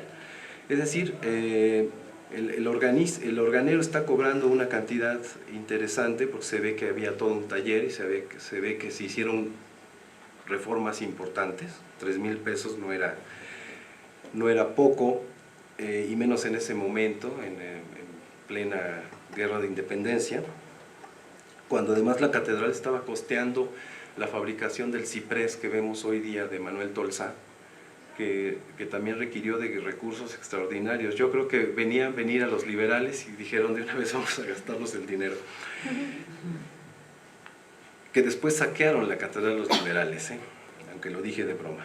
Speaker 6: Es decir, el organero está cobrando una cantidad interesante porque se ve que había todo un taller y se ve que se hicieron reformas importantes. 3,000 pesos no era poco, y menos en ese momento, en plena guerra de independencia, cuando además la catedral estaba costeando la fabricación del ciprés que vemos hoy día de Manuel Tolsá, que también requirió de recursos extraordinarios. Yo creo que venían a los liberales y dijeron de una vez vamos a gastarnos el dinero. Que después saquearon la catedral los liberales, aunque lo dije de broma.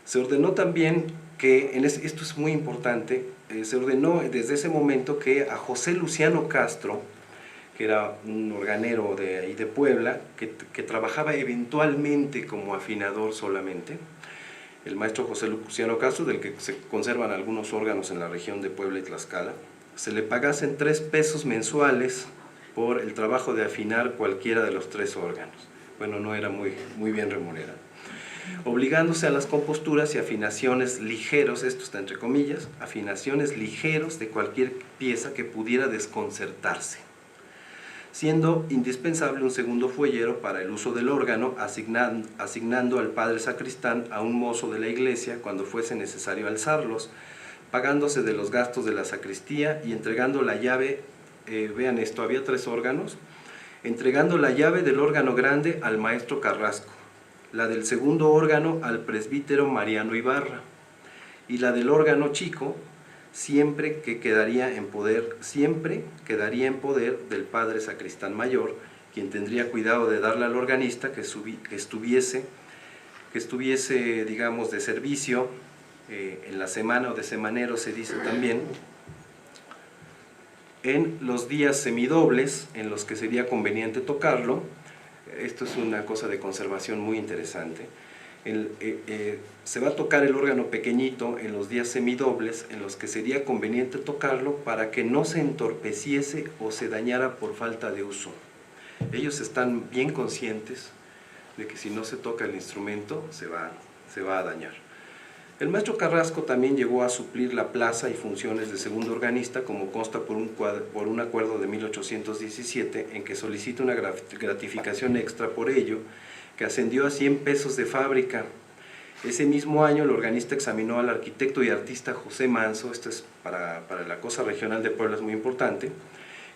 Speaker 6: Se ordenó también que, esto es muy importante, se ordenó desde ese momento que a José Luciano Castro, que era un organero de ahí de Puebla, que trabajaba eventualmente como afinador solamente, el maestro José Luciano Castro, del que se conservan algunos órganos en la región de Puebla y Tlaxcala, se le pagasen 3 pesos mensuales por el trabajo de afinar cualquiera de los 3 órganos. Bueno, no era muy bien remunerado. Obligándose a las composturas y afinaciones ligeros, esto está entre comillas, afinaciones ligeros de cualquier pieza que pudiera desconcertarse, siendo indispensable un segundo fuellero para el uso del órgano, asignando al padre sacristán a un mozo de la iglesia cuando fuese necesario alzarlos, pagándose de los gastos de la sacristía y entregando la llave, vean esto, había 3 órganos, entregando la llave del órgano grande al maestro Carrasco, la del segundo órgano al presbítero Mariano Ibarra, y la del órgano chico siempre quedaría en poder del padre sacristán mayor, quien tendría cuidado de darle al organista que estuviese, digamos, de servicio en la semana o de semanero, se dice también, en los días semidobles en los que sería conveniente tocarlo. Esto es una cosa de conservación muy interesante. Se va a tocar el órgano pequeñito en los días semidobles en los que sería conveniente tocarlo para que no se entorpeciese o se dañara por falta de uso. Ellos están bien conscientes de que si no se toca el instrumento se va a dañar. El maestro Carrasco también llegó a suplir la plaza y funciones de segundo organista, como consta por un acuerdo de 1817 en que solicita una gratificación extra por ello, que ascendió a 100 pesos de fábrica. Ese mismo año el organista examinó al arquitecto y artista José Manso, esto es para la cosa regional de Puebla es muy importante,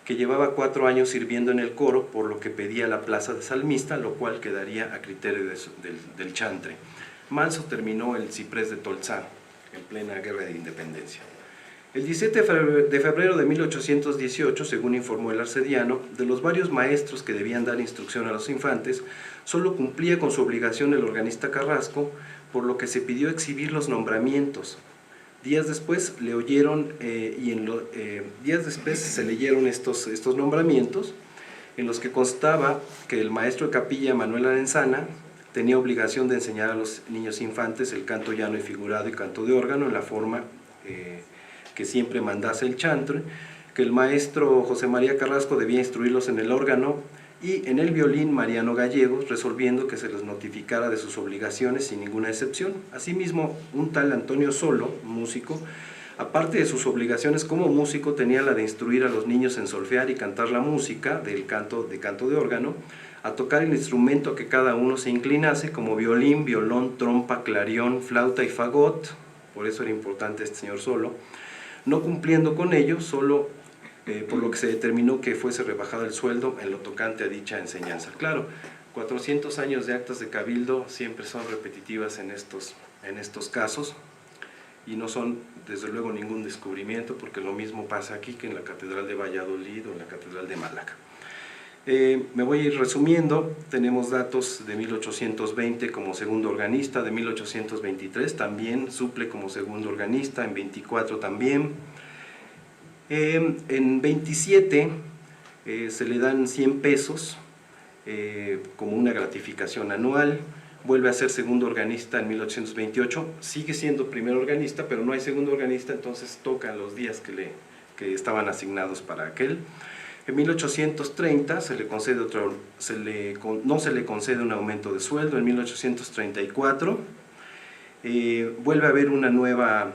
Speaker 6: que llevaba 4 años sirviendo en el coro, por lo que pedía la plaza de salmista, lo cual quedaría a criterio del chantre. Manso terminó el ciprés de Tolsá en plena guerra de independencia. El 17 de febrero de 1818, según informó el arcediano, de los varios maestros que debían dar instrucción a los infantes, solo cumplía con su obligación el organista Carrasco, por lo que se pidió exhibir los nombramientos. Días después se leyeron estos nombramientos, en los que constaba que el maestro de capilla Manuel Arenzana tenía obligación de enseñar a los niños infantes el canto llano y figurado y canto de órgano en la forma que siempre mandase el chantre, que el maestro José María Carrasco debía instruirlos en el órgano y en el violín Mariano Gallegos, resolviendo que se les notificara de sus obligaciones sin ninguna excepción. Asimismo, un tal Antonio Solo, músico, aparte de sus obligaciones como músico, tenía la de instruir a los niños en solfear y cantar la música del canto de órgano, a tocar el instrumento que cada uno se inclinase, como violín, violón, trompa, clarión, flauta y fagot. Por eso era importante este señor Solo, no cumpliendo con ello, solo por lo que se determinó que fuese rebajado el sueldo en lo tocante a dicha enseñanza. Claro, 400 años de actas de cabildo siempre son repetitivas en estos casos, y no son desde luego ningún descubrimiento, porque lo mismo pasa aquí que en la Catedral de Valladolid o en la Catedral de Málaga. Me voy a ir resumiendo. Tenemos datos de 1820 como segundo organista, de 1823 también suple como segundo organista, en 24 también. En 27 se le dan 100 pesos como una gratificación anual. Vuelve a ser segundo organista en 1828, sigue siendo primer organista, pero no hay segundo organista, entonces toca los días que estaban asignados para aquel. En 1830 no se le concede un aumento de sueldo. En 1834 vuelve a haber una nueva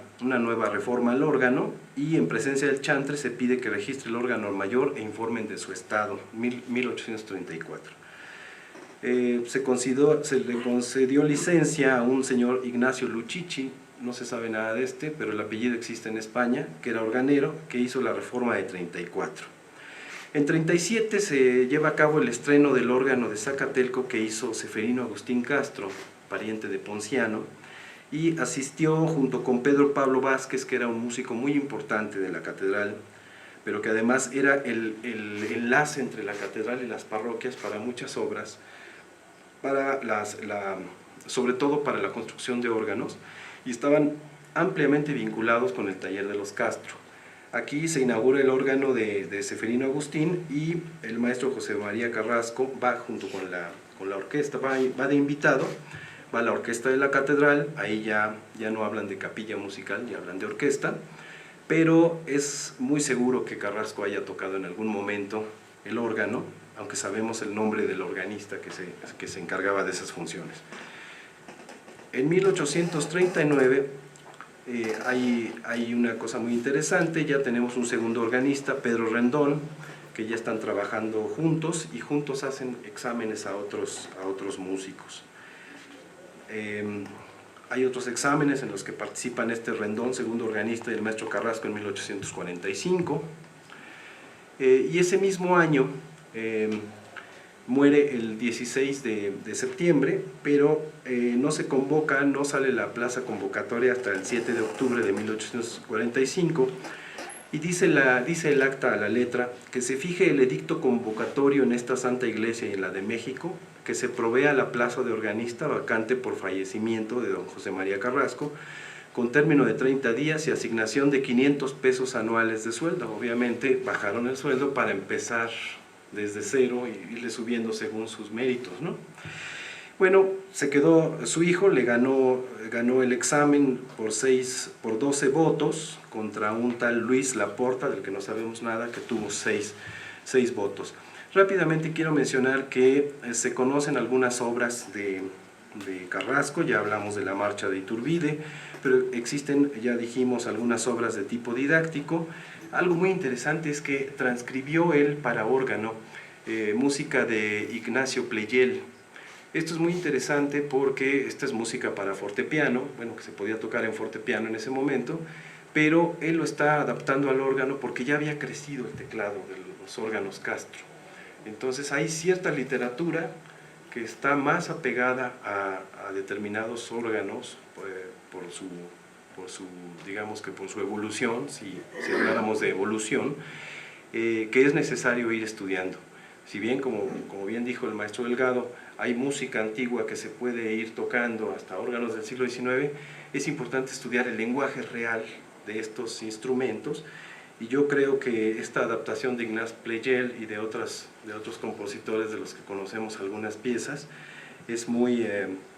Speaker 6: reforma al órgano, y en presencia del chantre se pide que registre el órgano mayor e informen de su estado. 1834. Se le concedió licencia a un señor Ignacio Luchichi, no se sabe nada de este, pero el apellido existe en España, que era organero, que hizo la reforma de 34. En 37 se lleva a cabo el estreno del órgano de Zacatelco que hizo Ceferino Agustín Castro, pariente de Ponciano, y asistió junto con Pedro Pablo Vázquez, que era un músico muy importante de la catedral, pero que además era el enlace entre la catedral y las parroquias para muchas obras, sobre todo para la construcción de órganos, y estaban ampliamente vinculados con el taller de los Castro. Aquí se inaugura el órgano de Ceferino Agustín, y el maestro José María Carrasco va junto con la orquesta, va de invitado, va a la orquesta de la catedral. Ahí ya no hablan de capilla musical, ya hablan de orquesta, pero es muy seguro que Carrasco haya tocado en algún momento el órgano, aunque sabemos el nombre del organista que se encargaba de esas funciones. En 1839 hay una cosa muy interesante. Ya tenemos un segundo organista, Pedro Rendón, que ya están trabajando juntos, y juntos hacen exámenes a otros músicos. Hay otros exámenes en los que participan este Rendón, segundo organista, y el maestro Carrasco en 1845. Y ese mismo año muere el 16 de septiembre, pero no se convoca, no sale la plaza convocatoria hasta el 7 de octubre de 1845, y dice el acta a la letra que se fije el edicto convocatorio en esta Santa Iglesia y en la de México, que se provea la plaza de organista vacante por fallecimiento de don José María Carrasco, con término de 30 días y asignación de 500 pesos anuales de sueldo. Obviamente bajaron el sueldo para empezar desde cero y irle subiendo según sus méritos, ¿no? Bueno, se quedó su hijo, le ganó el examen por 12 votos contra un tal Luis Laporta, del que no sabemos nada, que tuvo 6 votos. Rápidamente quiero mencionar que se conocen algunas obras de Carrasco. Ya hablamos de la marcha de Iturbide, pero existen, ya dijimos, algunas obras de tipo didáctico. Algo muy interesante es que transcribió él para órgano música de Ignacio Pleyel. Esto es muy interesante porque esta es música para fortepiano, bueno, que se podía tocar en fortepiano en ese momento, pero él lo está adaptando al órgano porque ya había crecido el teclado de los órganos Castro. Entonces hay cierta literatura que está más apegada a determinados órganos digamos que por su evolución, si habláramos de evolución, que es necesario ir estudiando. Si bien, como bien dijo el maestro Delgado, hay música antigua que se puede ir tocando hasta órganos del siglo XIX, es importante estudiar el lenguaje real de estos instrumentos, y yo creo que esta adaptación de Ignaz Pleyel y de otros compositores de los que conocemos algunas piezas es muy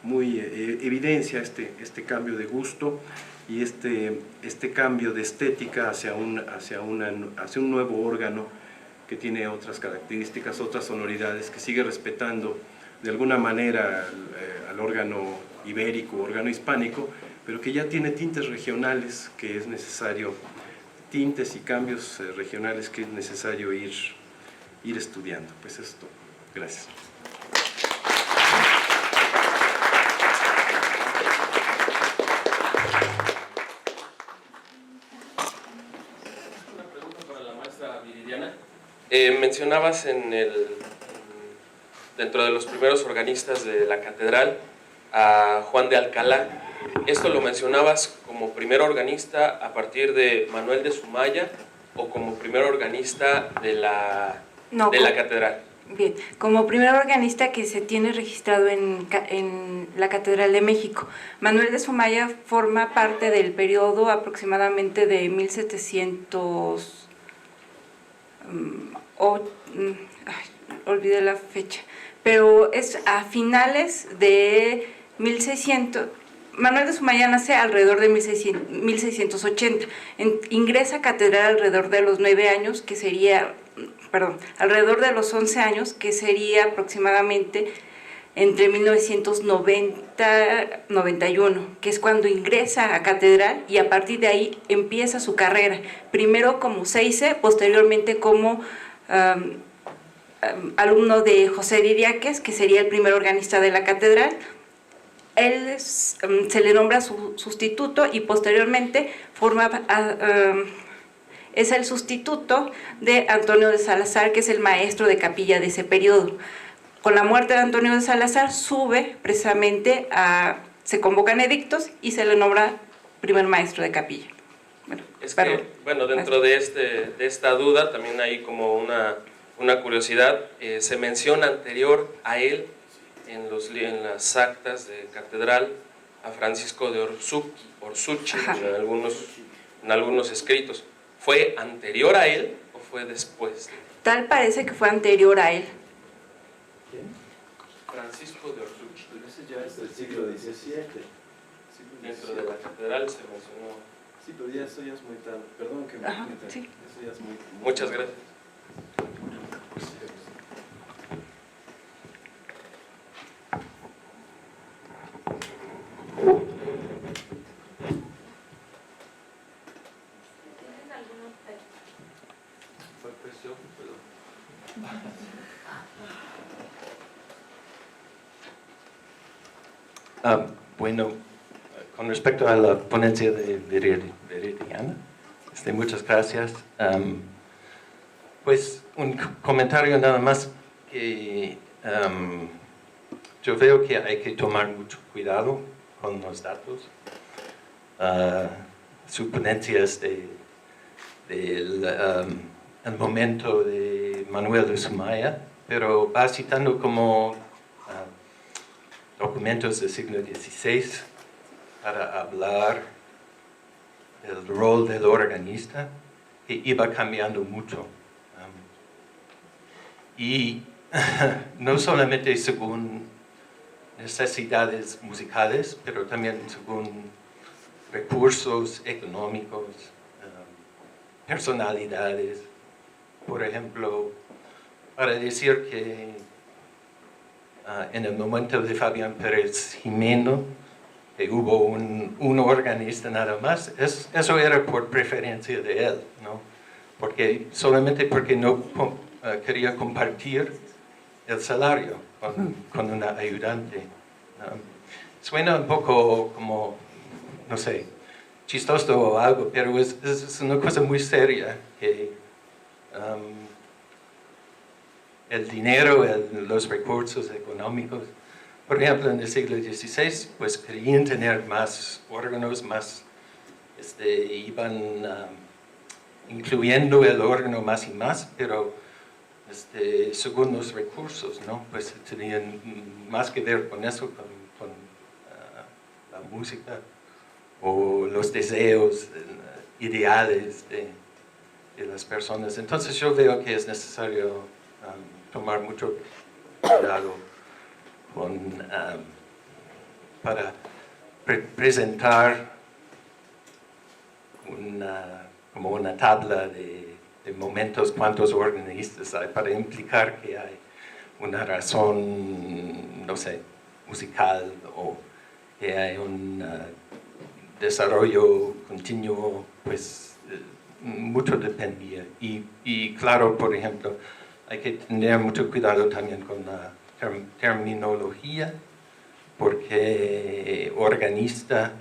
Speaker 6: evidencia este cambio de gusto y este cambio de estética hacia un nuevo órgano que tiene otras características, otras sonoridades, que sigue respetando de alguna manera al órgano ibérico, órgano hispánico, pero que ya tiene tintes regionales que es necesario, tintes y cambios regionales que es necesario ir estudiando. Pues esto, gracias.
Speaker 7: Una pregunta para la maestra Viridiana. Mencionabas dentro de los primeros organistas de la catedral a Juan de Alcalá. ¿Esto lo mencionabas como primer organista a partir de Manuel de Sumaya o como primer organista de la catedral?
Speaker 3: Bien, como primer organista que se tiene registrado en la Catedral de México. Manuel de Sumaya forma parte del periodo aproximadamente de 1700... olvidé la fecha, pero es a finales de 1600. Manuel de Sumaya nace alrededor de 1680, ingresa a catedral alrededor de los 9 años, que sería alrededor de los 11 años, que sería aproximadamente entre 1990 y 91, que es cuando ingresa a Catedral y a partir de ahí empieza su carrera, primero como Seize, posteriormente como alumno de José Didiáquez, que sería el primer organista de la Catedral. Él se le nombra su sustituto y posteriormente es el sustituto de Antonio de Salazar, que es el maestro de capilla de ese periodo. Con la muerte de Antonio de Salazar sube precisamente se convocan edictos y se le nombra primer maestro de capilla.
Speaker 7: Dentro de esta duda también hay como una curiosidad. Se menciona anterior a él en las actas de Catedral a Francisco de Orsucci en algunos escritos. ¿Fue anterior a él o fue después?
Speaker 3: Tal parece que fue anterior a él.
Speaker 7: ¿Quién? Francisco de Orsucci.
Speaker 8: Pero ese ya es del siglo XVII.
Speaker 7: Dentro de la Catedral se mencionó.
Speaker 8: Sí, pero ya eso ya es muy tarde. Perdón que me meta.
Speaker 3: Sí.
Speaker 8: Eso ya es muy
Speaker 7: Muchas gracias.
Speaker 9: Bueno, con respecto a la ponencia de Viridiana, muchas gracias. Pues un comentario nada más que yo veo que hay que tomar mucho cuidado con los datos. Su ponencia es del momento de Manuel de Sumaya, pero va citando como documentos del siglo XVI para hablar del rol del organista, que iba cambiando mucho. Y no solamente según necesidades musicales, pero también según recursos económicos, personalidades. Por ejemplo, para decir que en el momento de Fabián Pérez Jimeno, que hubo un organista nada más, eso era por preferencia de él, ¿no? Solamente porque no quería compartir el salario con una ayudante. Suena un poco como, no sé, chistoso o algo, pero es una cosa muy seria que el dinero, los recursos económicos, por ejemplo, en el siglo XVI, pues querían tener más órganos, iban incluyendo el órgano más y más, pero según los recursos, ¿no? Pues tenían más que ver con eso, con la música o los deseos, ideales de las personas. Entonces yo veo que es necesario tomar mucho cuidado para presentar como una tabla de momentos, cuántos organistas hay, para implicar que hay una razón, no sé, musical, o que hay un desarrollo continuo, pues mucho dependía. Y claro, por ejemplo, hay que tener mucho cuidado también con la terminología, porque organista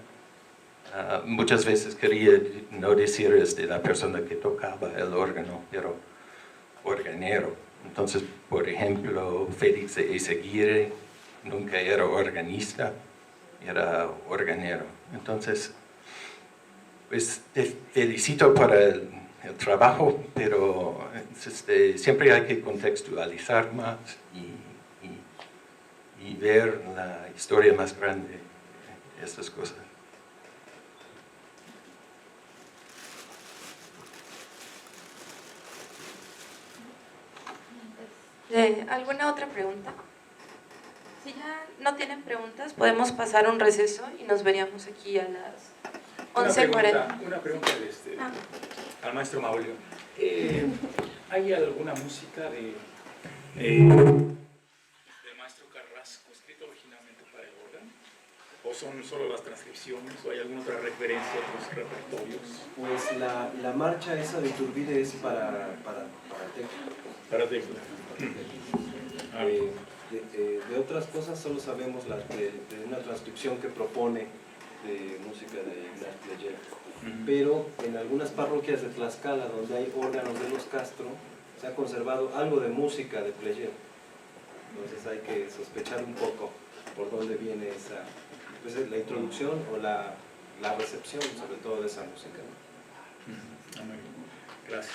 Speaker 9: muchas veces quería no decir la persona que tocaba el órgano, pero organero. Entonces, por ejemplo, Félix de Eyzaguirre nunca era organista, era organero. Entonces, pues te felicito para el trabajo, pero siempre hay que contextualizar más y ver la historia más grande de estas cosas.
Speaker 1: ¿Alguna otra pregunta? Si ya no tienen preguntas, podemos pasar un receso y nos veríamos aquí a las 11:40.
Speaker 2: Una pregunta al maestro Maulio. ¿Hay alguna música del maestro Carrasco escrita originalmente para el órgano? ¿O son solo las transcripciones? ¿O hay alguna otra referencia a otros repertorios?
Speaker 8: Pues la marcha esa de Iturbide es para tecla.
Speaker 2: Para tecla.
Speaker 8: De otras cosas solo sabemos de una transcripción que propone de música de Ignaz Pleyel. Pero en algunas parroquias de Tlaxcala, donde hay órganos de los Castro, se ha conservado algo de música de Pleyel. Entonces hay que sospechar un poco por dónde viene esa, pues, la introducción o la recepción, sobre todo, de esa música.
Speaker 2: Gracias.